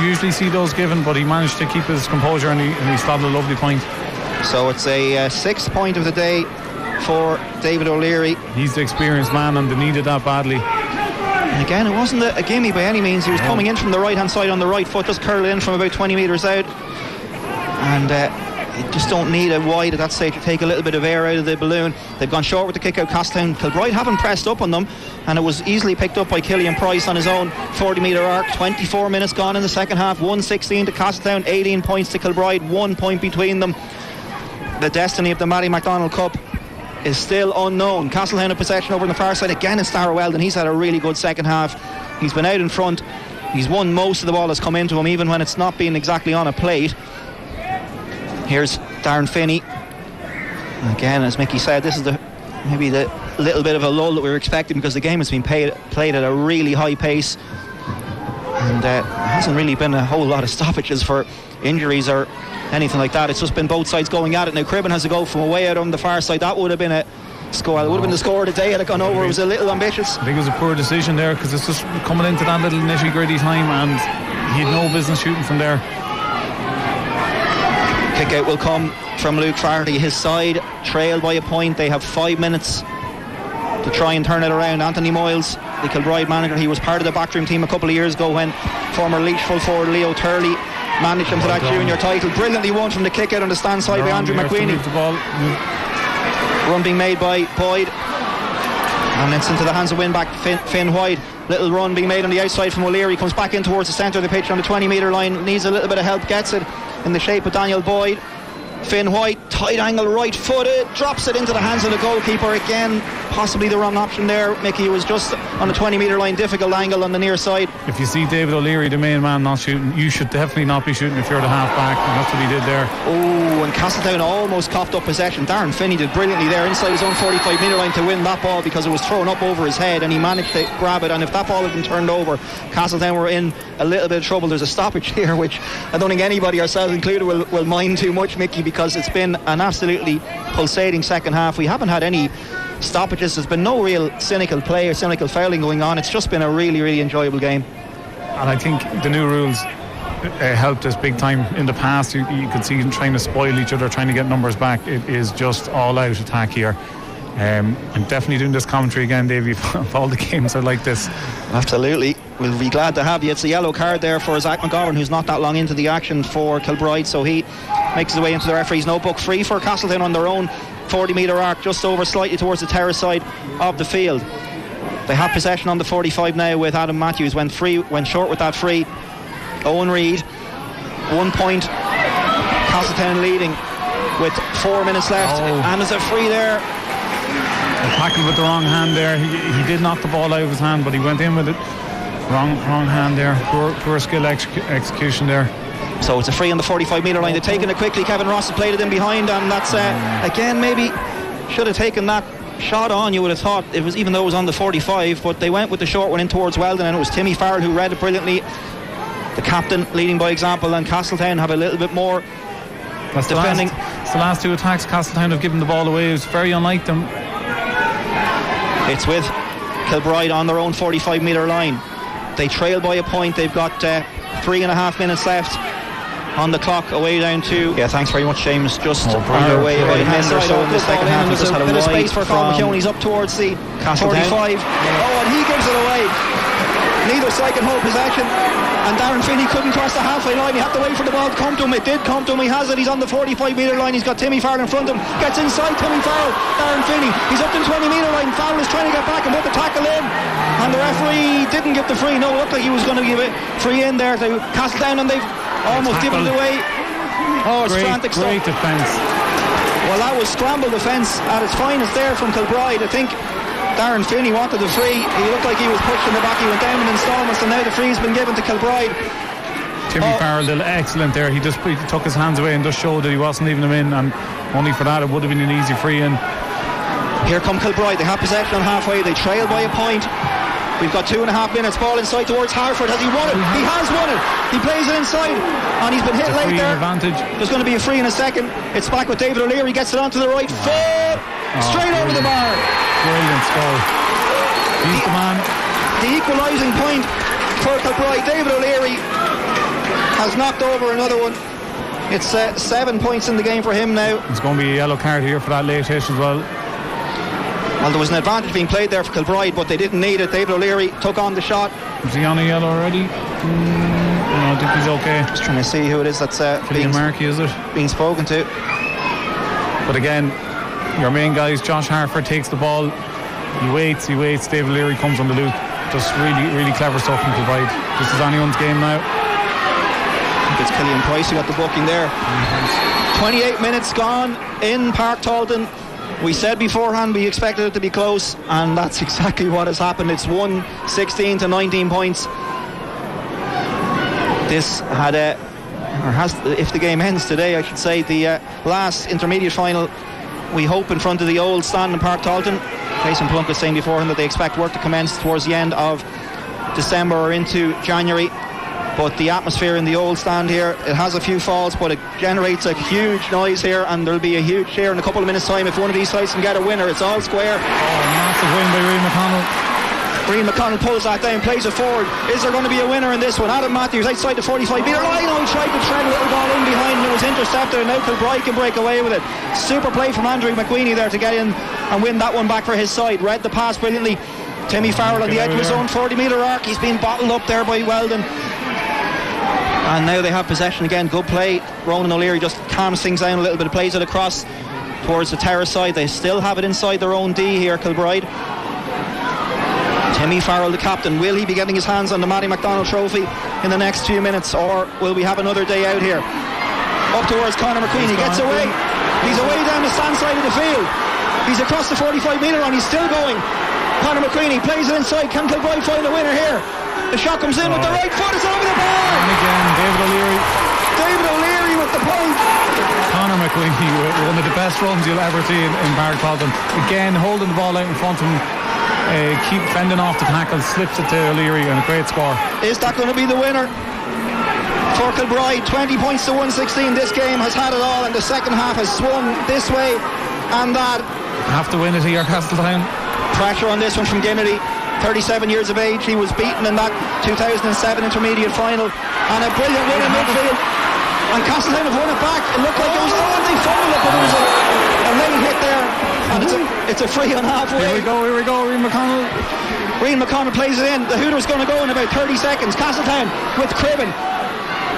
you usually see those given, but he managed to keep his composure and he slotted a lovely point. So it's a sixth point of the day for David O'Leary. He's the experienced man and they needed that badly. And again, it wasn't a gimme by any means. He was coming in from the right hand side on the right foot, just curled in from about 20 metres out. And you just don't need a wide at that stage to take a little bit of air out of the balloon. They've gone short with the kick out. Castletown. Kilbride haven't pressed up on them, and it was easily picked up by Killian Price on his own 40 metre arc. 24 minutes gone in the second half. 1-16 to Castletown, 18 points to Kilbride, 1 point between them. The destiny of the Matty MacDonald Cup is still unknown. Castletown in possession over on the far side. Again, it's Darragh Weldon. He's had a really good second half. He's been out in front. He's won most of the ball that's come into him, even when it's not been exactly on a plate. Here's Darren Finney. Again, as Mickey said, this is maybe the little bit of a lull that we were expecting, because the game has been played at a really high pace, and there hasn't really been a whole lot of stoppages for injuries or anything like that. It's just been both sides going at it. Now Cribben has to go from away out on the far side. That would have been a score. It would have been the score of the day had it gone over. It was a little ambitious. I think it was a poor decision there, because it's just coming into that little nitty gritty time and he had no business shooting from there. Kick out will come from Luke Farty. His side trailed by a point. They have 5 minutes to try and turn it around. Anthony Moyles, the Kilbride manager, he was part of the backroom team a couple of years ago when former Leach full forward Leo Turley managed them to that junior title. Brilliantly won from the kick out on the stand side by Andrew McQueenie. Run being made by Boyd, and it's into the hands of win-back Finn White. Little run being made on the outside from O'Leary. Comes back in towards the centre of the pitch on the 20 metre line. Needs a little bit of help. Gets it in the shape of Daniel Boyd. Finn White, tight angle, right footed, drops it into the hands of the goalkeeper. Again, possibly the wrong option there. Mickey was just on the 20 metre line, difficult angle on the near side. If you see David O'Leary, the main man, not shooting, you should definitely not be shooting if you're the half back, and that's what he did there. Oh, and Castletown almost coughed up possession. Darren Finney did brilliantly there inside his own 45 metre line to win that ball, because it was thrown up over his head and he managed to grab it. And if that ball had been turned over, Castletown were in a little bit of trouble. There's a stoppage here which I don't think anybody, ourselves included, will mind too much, Mickey, because it's been an absolutely pulsating second half. We haven't had any stoppages. There's been no real cynical play or cynical fouling going on. It's just been a really, really enjoyable game. And I think the new rules helped us big time. In the past, you could see them trying to spoil each other, trying to get numbers back. It is just all out attack here. I'm definitely doing this commentary again, Davey, if all the games are like this. Absolutely. We'll be glad to have you. It's a yellow card there for Zach McGovern, who's not that long into the action for Kilbride, so he makes his way into the referee's notebook. Free for Castletown on their own 40 metre arc, just over slightly towards the terrace side of the field. They have possession on the 45 now with Adam Matthews. Went short with that free. Owen Reid, 1 point. Castletown leading with 4 minutes left, and there's a free there. Tackled with the wrong hand there. He did knock the ball out of his hand, but he went in with it. Wrong hand there. Poor skill execution there. So it's a free on the 45 metre line. They've taken it quickly. Kevin Ross has played it in behind, and that's again, maybe should have taken that shot on, you would have thought, it was, even though it was on the 45, but they went with the short one in towards Weldon, and it was Timmy Farrell who read it brilliantly. The captain leading by example, and Castletown have a little bit more defending. It's the last two attacks Castletown have given the ball away. It was very unlike them. It's with Kilbride on their own 45 metre line. They trail by a point. They've got 3.5 minutes left on the clock, away down to... Yeah, thanks very much, James. Just our way about a minute or so in the second half. There's a bit of space for Colin McKeown. He's up towards the 45. Oh, and he gives it away. Neither side can hold possession, and Darren Finney couldn't cross the halfway line. He had to wait for the ball to come to him. It did come to him. He has it. He's on the 45 metre line. He's got Timmy Farrell in front of him. Gets inside Timmy Farrell. Darren Finney. He's up to the 20 metre line. Farrell is trying to get back and put the tackle in, and the referee didn't give the free. No, it looked like he was going to give it free in there to Castletown, and they've almost given it away. Oh, it's frantic stuff. Great defence. Well, that was scramble defence at its finest there from Kilbride. I think Darren Finney wanted the free. He looked like he was pushed in the back. He went down in instalments, and now the free's been given to Kilbride. Timmy Farrell did excellent there. He took his hands away and just showed that he wasn't leaving them in, and only for that it would have been an easy free in. Here come Kilbride. They have possession on halfway. They trail by a point. We've got 2.5 minutes. Ball inside towards Harford. Has he won it? He has won it. He plays it inside, and he's been hit late there. Advantage. There's going to be a free in a second. It's back with David O'Leary. Gets it onto the right foot, straight over the bar. Brilliant goal. He's the man. The equalising point for Kilbride. David O'Leary has knocked over another one. It's 7 points in the game for him now. It's going to be a yellow card here for that late hit as well. Well, there was an advantage being played there for Kilbride, but they didn't need it. David O'Leary took on the shot. Is he on a yellow already? No, I think he's okay. Just trying to see who it is that's being spoken to. But again, your main guys, Josh Harford takes the ball. He waits. David O'Leary comes on the loop. Just really, really clever stuff from Kilbride. This is anyone's game now. I think it's Killian Price who got the booking there. 28 minutes gone in Park Talton. We said beforehand we expected it to be close, and that's exactly what has happened. It's 16 to 19 points. This had if the game ends today, I should say, the last intermediate final, we hope, in front of the old stand in Park Talton. Jason Plunkett saying beforehand that they expect work to commence towards the end of December or into January. But the atmosphere in the old stand here, it has a few falls, but it generates a huge noise here, and there'll be a huge cheer in a couple of minutes' time if one of these sides can get a winner. It's all square. Massive win by Rian McConnell. Rian McConnell pulls that down, plays it forward. Is there going to be a winner in this one? Adam Matthews outside the 45-metre line. He tried to thread a little ball in behind, and it was intercepted, and now Kilbride can break away with it. Super play from Andrew McQueenie there to get in and win that one back for his side. Read the pass brilliantly. Timmy Farrell on the edge of his own 40-metre arc. He's been bottled up there by Weldon. And now they have possession again. Good play. Ronan O'Leary just calms things down a little bit, plays it across towards the terrace side. They still have it inside their own D here, Kilbride. Timmy Farrell, the captain, will he be getting his hands on the Matty MacDonald trophy in the next few minutes, or will we have another day out here? Up towards Conor McQueen. He gets away. He's away down the stand side of the field. He's across the 45-metre line. He's still going. Conor McQueen plays it inside. Can Kilbride find a winner here? The shot comes in with the right foot. It's over the bar. And again, David O'Leary with the point. Conor McQueen, one of the best runs you'll ever see in Park Talton. Again, holding the ball out in front of him. Keep fending off the tackle, slips it to O'Leary, and a great score. Is that going to be the winner for Kilbride? 20 points to 116. This game has had it all, and the second half has swung this way and that. Have to win it here, Castletown. Pressure on this one from Ginnity. 37 years of age. He was beaten in that 2007 intermediate final, and a brilliant win in midfield. And Castletown have won it back. It looked like it was they fumbled it, but there was a late hit there, and it's a free on halfway. Here we go. Rian McConnell plays it in. The Hooters going to go in about 30 seconds. Castletown with Cribben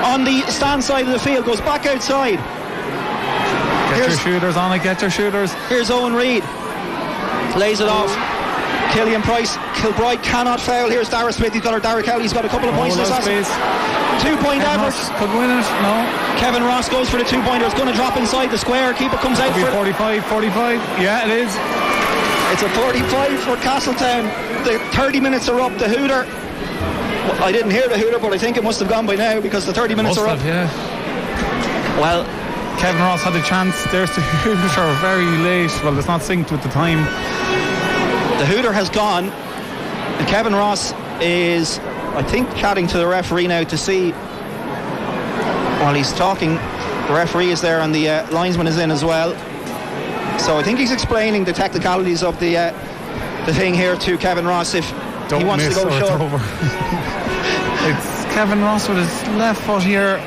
on the stand side of the field, goes back outside. Get your shooters on it. Here's Owen Reid, lays it off. Killian Price. Kilbride cannot foul. Here's Dara Smith. Dara Kelly. He's got a couple of points in his ass. 2-point average. Could win it. No. Kevin Ross goes for the 2-pointer. It's going to drop inside the square. Keeper comes out for 45. Yeah, it is. It's a 45 for Castletown. The 30 minutes are up. The Hooter. Well, I didn't hear the Hooter, but I think it must have gone by now because the 30 minutes are up. Yeah. Well, Kevin Ross had a chance. There's the Hooter very late. Well, it's not synced with the time. The Hooter has gone, and Kevin Ross is, I think, chatting to the referee now to see. While he's talking, the referee is there and the linesman is in as well. So I think he's explaining the technicalities of the thing here to Kevin Ross if he wants to go short. It's Kevin Ross with his left foot here.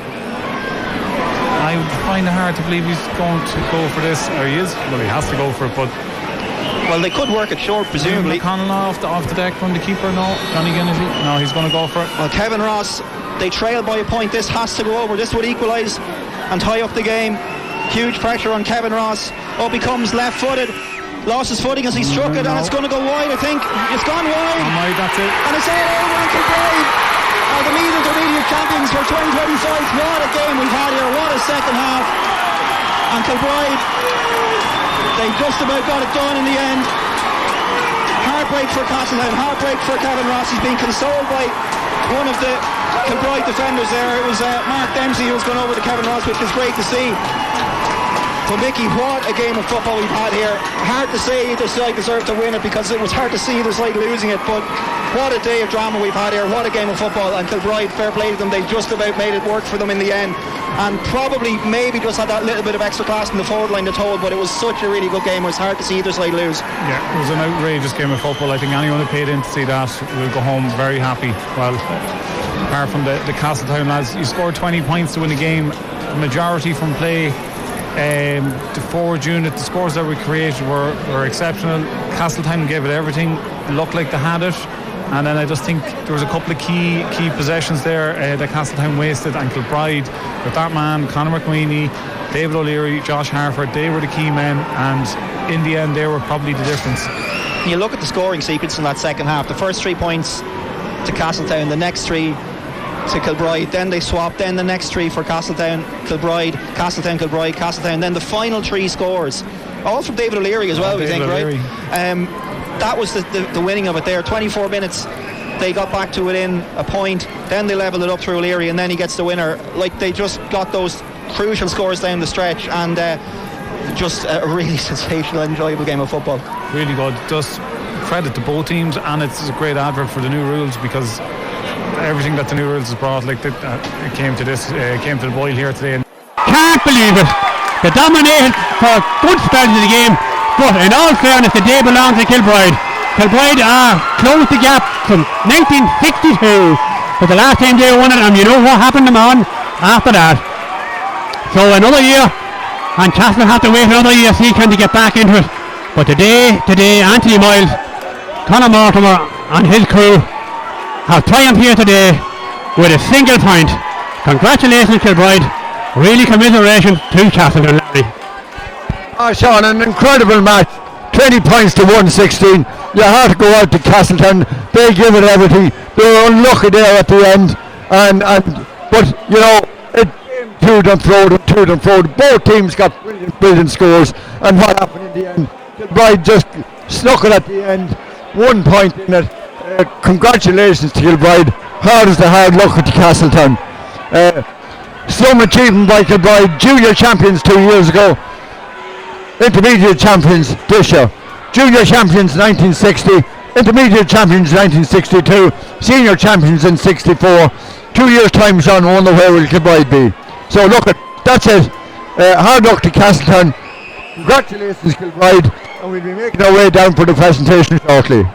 I find it hard to believe he's going to go for this. Or he is. Well, he has to go for it, but... Well, they could work it short, presumably. McConnell off the deck from the keeper, no. Johnny Ginnity, no, he's going to go for it. Well, Kevin Ross, they trail by a point. This has to go over. This would equalise and tie up the game. Huge pressure on Kevin Ross. Up he comes, left-footed. Lost his footing as he struck it, and it's going to go wide, I think. It's gone wide. Oh my, that's it. And it's all over in Kilbride. The Meath Intermediate champions for 2025. What a game we've had here. What a second half. And Kilbride, they just about got it done in the end. Heartbreak for Castletown, heartbreak for Kevin Ross. He's been consoled by one of the Kilbride defenders there. It was Mark Dempsey who was going over to Kevin Ross, which was great to see. But Mickey, what a game of football we've had here. Hard to say either side deserved to win it because it was hard to see either side losing it, but what a day of drama we've had here. What a game of football. And Kilbride, fair play to them, they just about made it work for them in the end, and probably maybe just had that little bit of extra class in the forward line to hold, but it was such a really good game. It was hard to see either side lose. Yeah, it was an outrageous game of football. I think anyone who paid in to see that will go home very happy. Well, apart from the Castletown lads. You scored 20 points to win the game, the majority from play. The forward unit, the scores that we created were exceptional. Castletown gave it everything, looked like they had it. And then I just think there was a couple of key possessions there that Castletown wasted, and Kilbride, with that man, Conor McWeeny, David O'Leary, Josh Harford, they were the key men, and in the end they were probably the difference. You look at the scoring sequence in that second half, the first 3 points to Castletown, the next 3 to Kilbride, then they swapped, then the next 3 for Castletown, Kilbride, Castletown, Kilbride, Castletown, then the final 3 scores, all from David O'Leary as well, we think, O'Leary. Right? That was the winning of it there. 24 minutes, they got back to within a point, then they levelled it up through O'Leary, and then he gets the winner. Like, they just got those crucial scores down the stretch, and just a really sensational, enjoyable game of football. Really good. Just credit to both teams, and it's a great advert for the new rules, because everything that the new rules has brought, like it came to the boil here today. Can't believe it. They dominated for good spells of the game, but in all fairness, the day belongs to Kilbride. Kilbride closed the gap from 1962 for the last time they won it, and you know what happened to them on after that. So another year, and Castle have to wait another year to see can they get back into it. But today, Anthony Miles, Conor Mortimer and his crew have triumphed here today with a single point. Congratulations, Kilbride. Really commiseration to Castle and Larry. Sean, an incredible match. 20 points to 116. You had to go out to Castletown. They gave it everything. They were unlucky there at the end. But you know, it came to and fro. Both teams got brilliant scores. And what happened in the end? Kilbride just snuck it at the end. 1 point in it. Congratulations to Kilbride. Hard as the hard luck at Castletown. Some achievement by Kilbride. Junior champions 2 years ago. Intermediate champions this year. Junior champions 1960, intermediate champions 1962, senior champions in 64. 2 years time, Sean, wonder where will Kilbride be. So look, that's it. Hard luck to Castletown. Congratulations, Kilbride, and we'll be making our way down for the presentation shortly.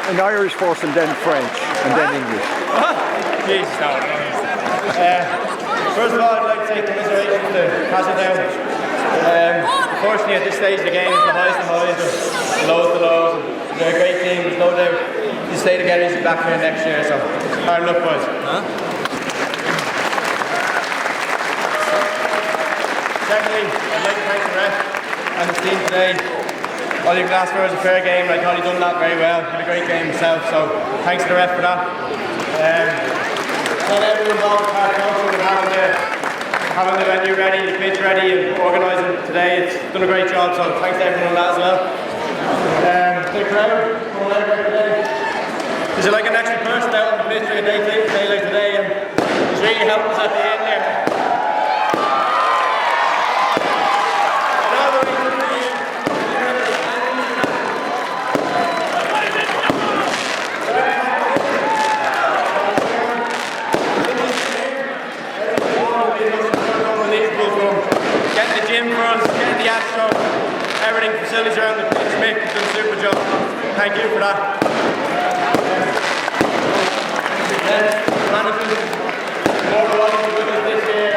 In Irish first and then French and then English. Jesus, no. First of all, I'd like to say commiserations to Castletown. Unfortunately, at this stage of the game, it's the highs and highs, the lows to lows. They're a great team, there's no doubt. You stay together, you'll be back here next year, so hard luck, boys. Secondly, I'd like to thank the ref and the team today. All you can ask for is a fair game. I thought he done that very well. He had a great game himself, so thanks to the ref for that. Not everyone involved in Park Council and having the venue ready, the pitch ready, and organising today. It's done a great job, so thanks to everyone on that as well. To the crowd, coming out here today. There's like an extra person out on the pitch for a day like today, and it's really helped us at the end there. Getting the gym for us, getting the astro, everything, facilities around the pitch. Mick has done a super job. Thank you for that. Management, more volume with us this year.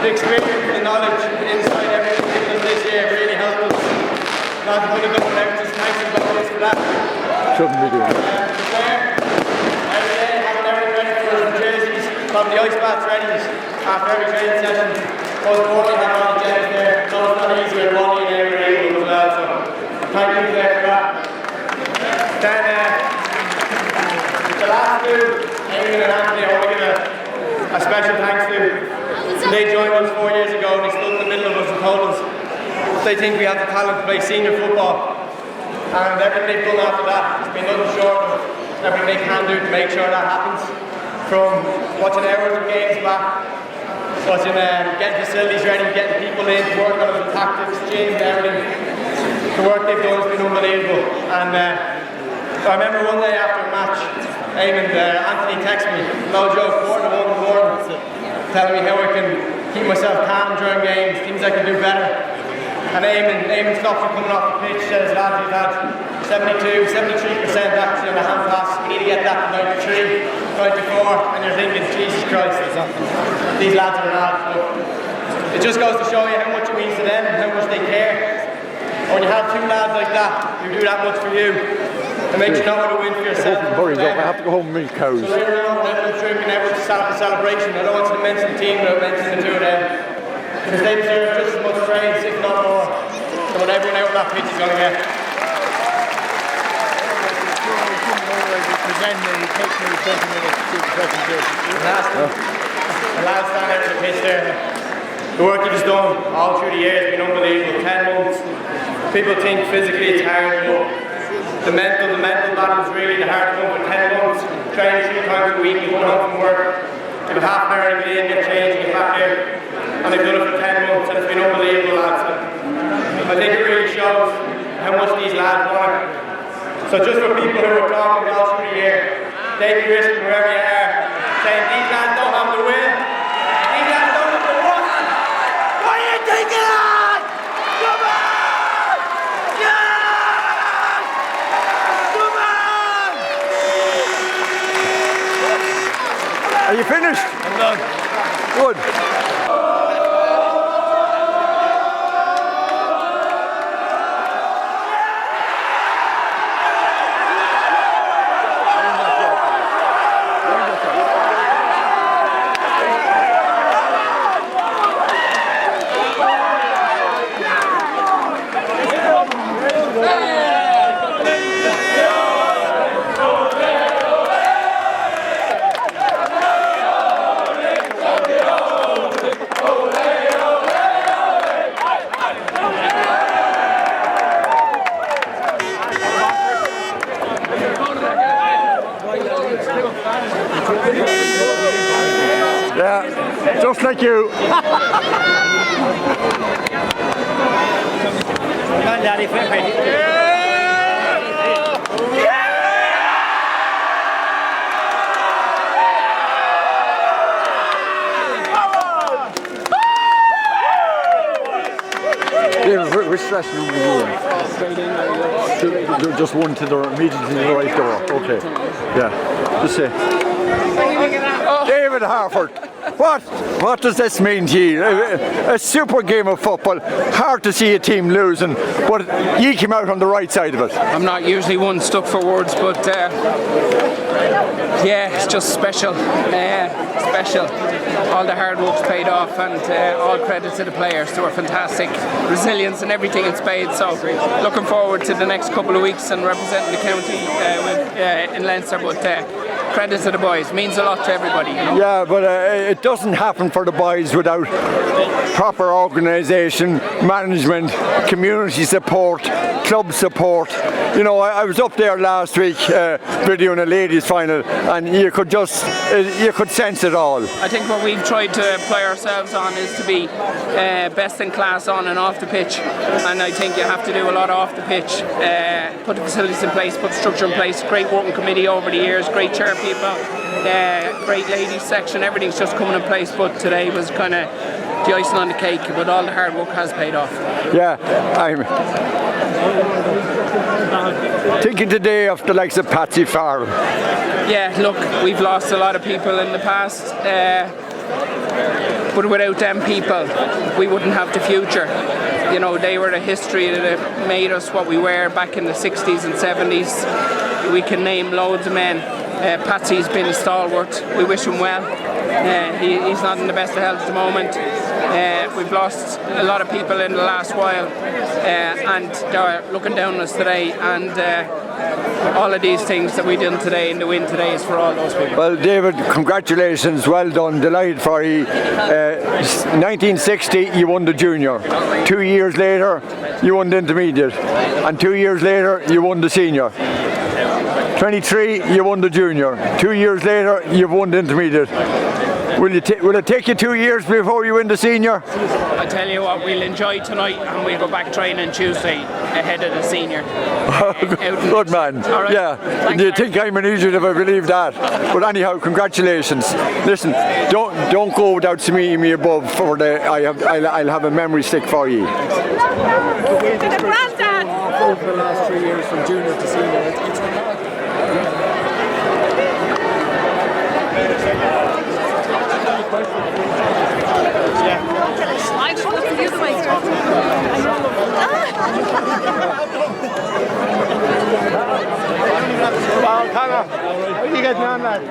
The experience, the knowledge, inside everything given us this year really helped us. Not to put it up there, just thanks to guys for that. Shouldn't be doing it. Every day, having everything ready for us, the jerseys, having the ice baths ready after every training session. Most importantly, having all the gents there. So it's not easy with Ronnie and everything as well, so thank you there for that. Then, the last two, Eamon and Anthony, I want to give a special thanks to. They joined us 4 years ago and they stood in the middle of us and told us they think we have the talent to play senior football. And everything they've done after that has been nothing short of everything they can do to make sure that happens. From watching hours of games back, watching getting facilities ready, getting people in, working on the tactics, gyms, everything. The work they've done has been unbelievable. And I remember one day after a match, Eamon, Anthony texted me, no joke, 1:45 in the morning, telling me how I can keep myself calm during games, things I can do better. And Eamon stopped me coming off the pitch, says, lads, we've had 72, 73% actually on the hand pass, we need to get that to 93, 94, and you're thinking, Jesus Christ, these lads are mad. It just goes to show you how much it means to them and how much they care. And when you have two lads like that who do that much for you, it makes you know what to win for yourself. I have to go home and milk cows. So later on, when everyone's drinking, everyone's a celebration, I don't want to mention the team without mentioning the two of them. Because they deserve just as much praise, if not more, than what everyone out on that pitch is going to get. The lads stand out on the pitch there. The work he's done all through the years has been unbelievable. 10 months. People think physically it's hard, but the mental battle's really the hard one. For 10 months, training 3 times a week, you come home from work, give a half an hour to get in, get changed, get back here. And they've done it for 10 months and it's been unbelievable, lads. I think it really shows how much these lads want. So just for people who are talking all through the year, take the risk wherever you are, saying these lads don't have the will, these lads don't have the want. What are you thinking of? Come on! Yes! Come on! Are you finished? I'm done. Good. Yeah, just like you. David, which dressing room are you in? Just one to the immediately to the right door. Okay. Yeah. Just say. David Harford, what does this mean to you? A super game of football. Hard to see a team losing, but you came out on the right side of it. I'm not usually one stuck for words, but yeah, it's just special. Special. All the hard work's paid off, and all credit to the players. They were fantastic. Resilience and everything in spades. So looking forward to the next couple of weeks and representing the county in Leinster. But credit to the boys. Means a lot to everybody. You know? Yeah, but it doesn't happen for the boys without proper organisation, management, community support, club support. You know, I was up there last week videoing a ladies' final, and you could sense it all. I think what we've tried to apply ourselves on is to be best in class on and off the pitch, and I think you have to do a lot off the pitch. Put the facilities in place, put the structure in place. Great working committee over the years, great chair people, great ladies section. Everything's just coming in place. But today was kind of the icing on the cake. But all the hard work has paid off. Yeah, I'm thinking today of the likes of Patsy Farrell. Yeah, look, we've lost a lot of people in the past, but without them people, we wouldn't have the future. You know, they were the history that made us what we were back in the 60s and 70s. We can name loads of men. Patsy's been a stalwart. We wish him well. He's not in the best of health at the moment. We've lost a lot of people in the last while, and they're looking down on us today. And all of these things that we did today and the win today is for all those people. Well, David, congratulations, well done, delighted for you. 1960 you won the junior, 2 years later you won the intermediate, and 2 years later you won the senior. 23 you won the junior, 2 years later you've won the intermediate. Will it take you 2 years before you win the senior? I tell you what, we'll enjoy tonight and we'll go back training Tuesday ahead of the senior. Good man. Right. Yeah. Thanks, Do you think I'm an idiot if I believe that? But anyhow, congratulations. Listen, don't go without seeing me above for the. I'll have a memory stick for you. Granddad. Over the last 3 years from junior to senior, it's I just want to use my Well, Connor, how are you getting on, lad?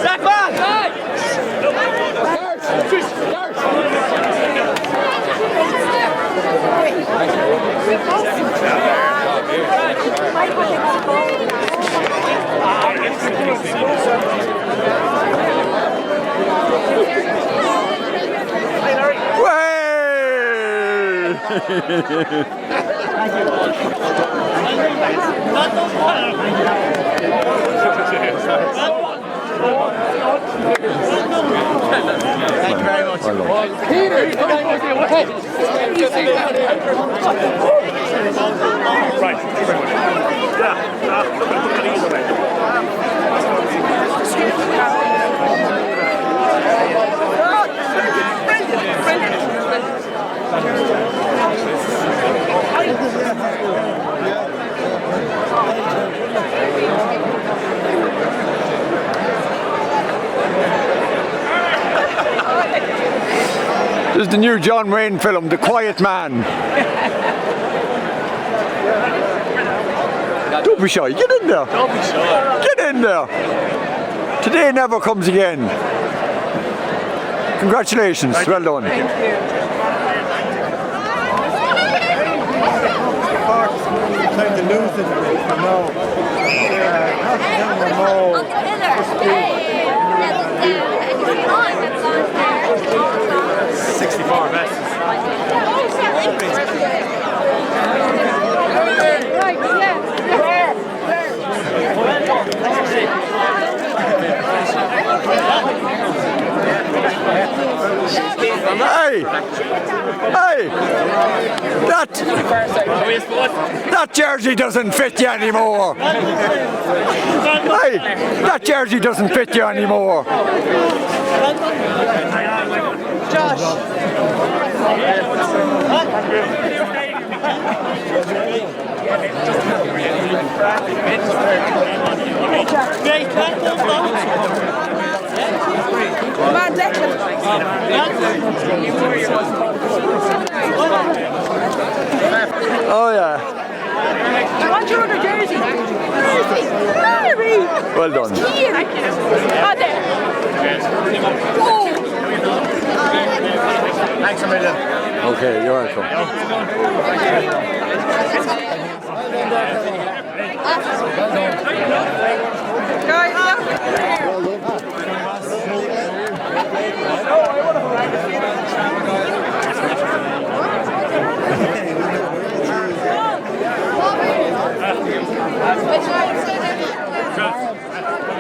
Zach back! Thank you very much. Right, thank you very much. This is the new John Wayne film, The Quiet Man. Don't be shy, get in there. Don't be shy. Get in there. Today never comes again. Congratulations, well done. Thank you. Time to lose it a bit, you know. Hey! That jersey doesn't fit you anymore. Hey! That jersey doesn't fit you anymore. Josh. Come on, Declan. Oh yeah. I want your other jersey. Mary. Well done. Oh, there. Oh. Thanks a million. Okay, you're welcome.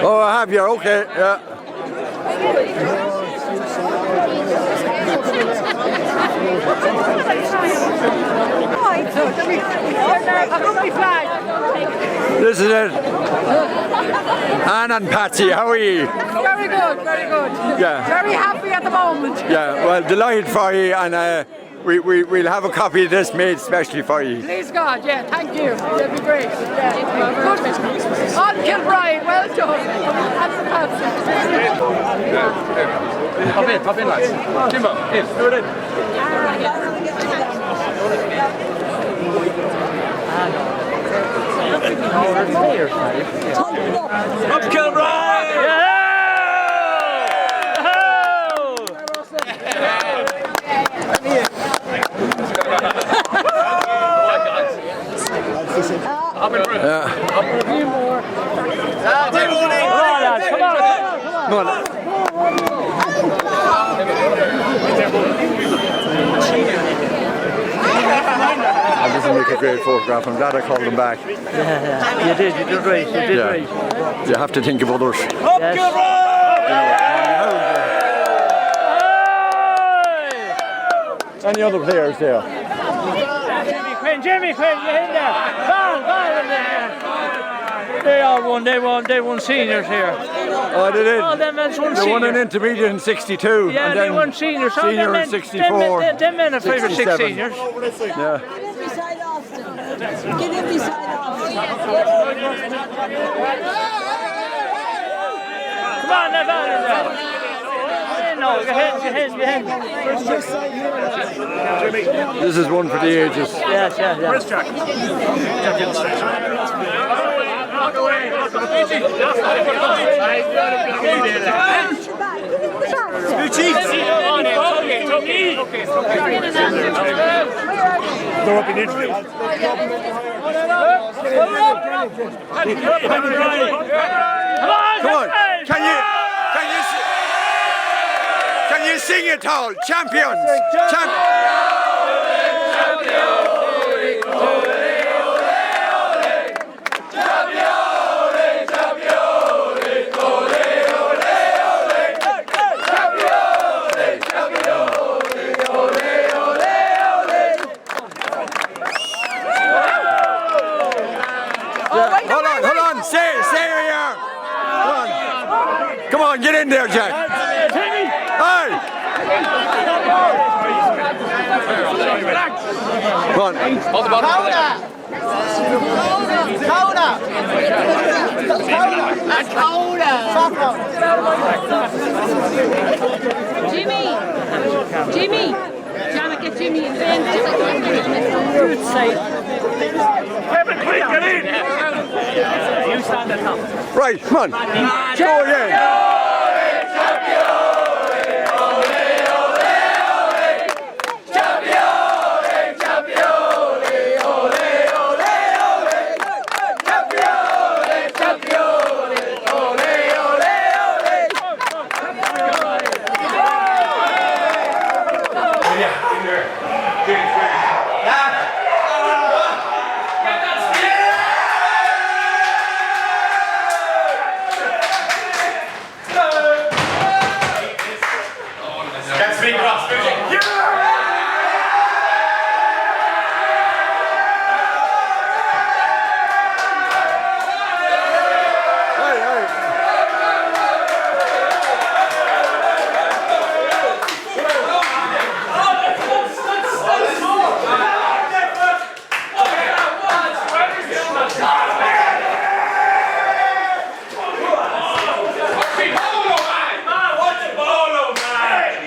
Oh, I have you. Okay, yeah. This is it. Anne and Patsy, how are you? Very good, very good. Yeah. Very happy at the moment. Yeah, well, delighted for you, and we'll have a copy of this made specially for you. Please God, yeah, thank you. That'd be great. Yeah. Good. On Kilbride, well done. That's fantastic. Pop in, lads. Jimbo, in. Do it in. Up Kilbride! Come on. I didn't make a great photograph. I'm glad I called them back. Yeah. You did right. You did right. You have to think of others. Yes. Any other players there? Jimmy Quinn, you're in there. Go in there. They all won. They won seniors here. Oh, they did. All them men won They won an seniors. intermediate in 62. Yeah, and they then won seniors. So senior them in 64. Them men are 5 or 6 67. seniors. Yeah. Get in beside Austin. Get in beside Austin. Come on, they're better now. No, your head. This is one for the ages. Yes. Where's Jack? Throw up in Italy. Come on. Can you sing it all? Champions. Hold on. Stay here. Come on, get in there, Jack. Hey! Come on. Hold the bottom. Jimmy. Janet, get Jimmy in there. Kevin, quick, get in! You stand at top. Right, come on. Go again.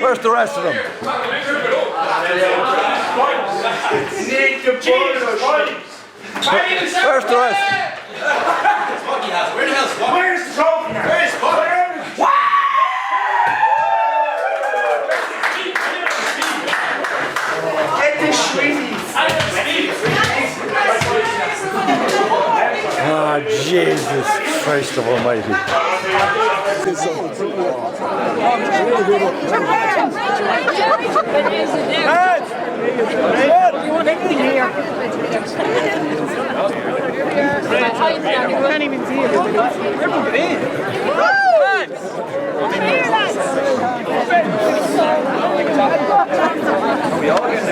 Where's the rest of them? Where's the rest? Where's the trophy? Where's the Get the sweeties. Ah, Jesus Christ of Almighty. You want anything here? You can't even see it. Everyone get in. We all get in.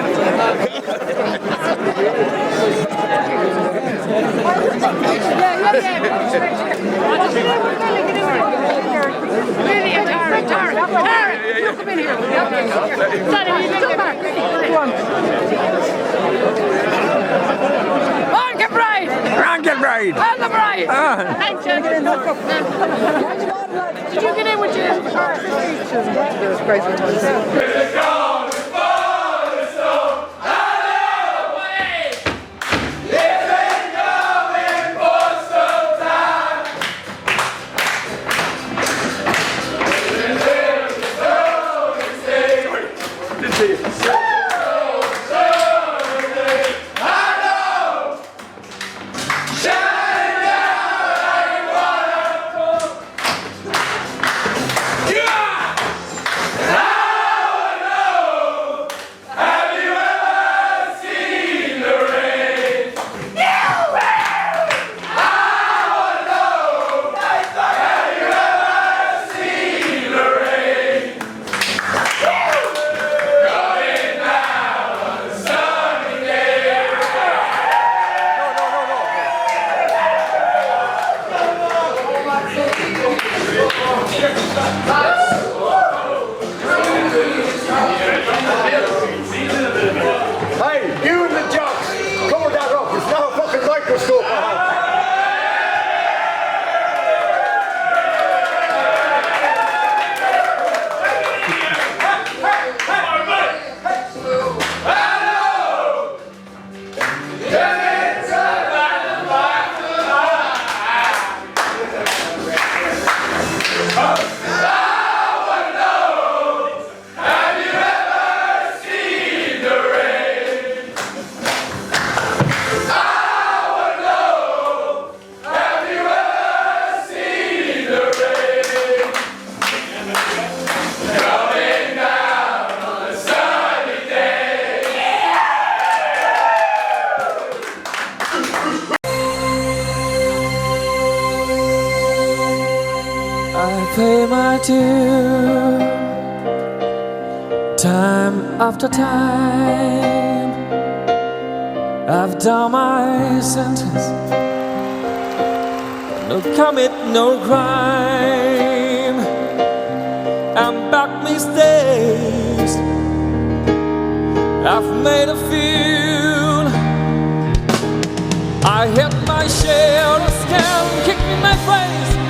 Come in here. On Kilbride! On Kilbride! On the bride! Thanks, Jen. Did you get in with your pay my due time after time. I've done my sentence, no commit, no crime. I'm back these days, I've made a few. I hit my share of scam, kicked in my face.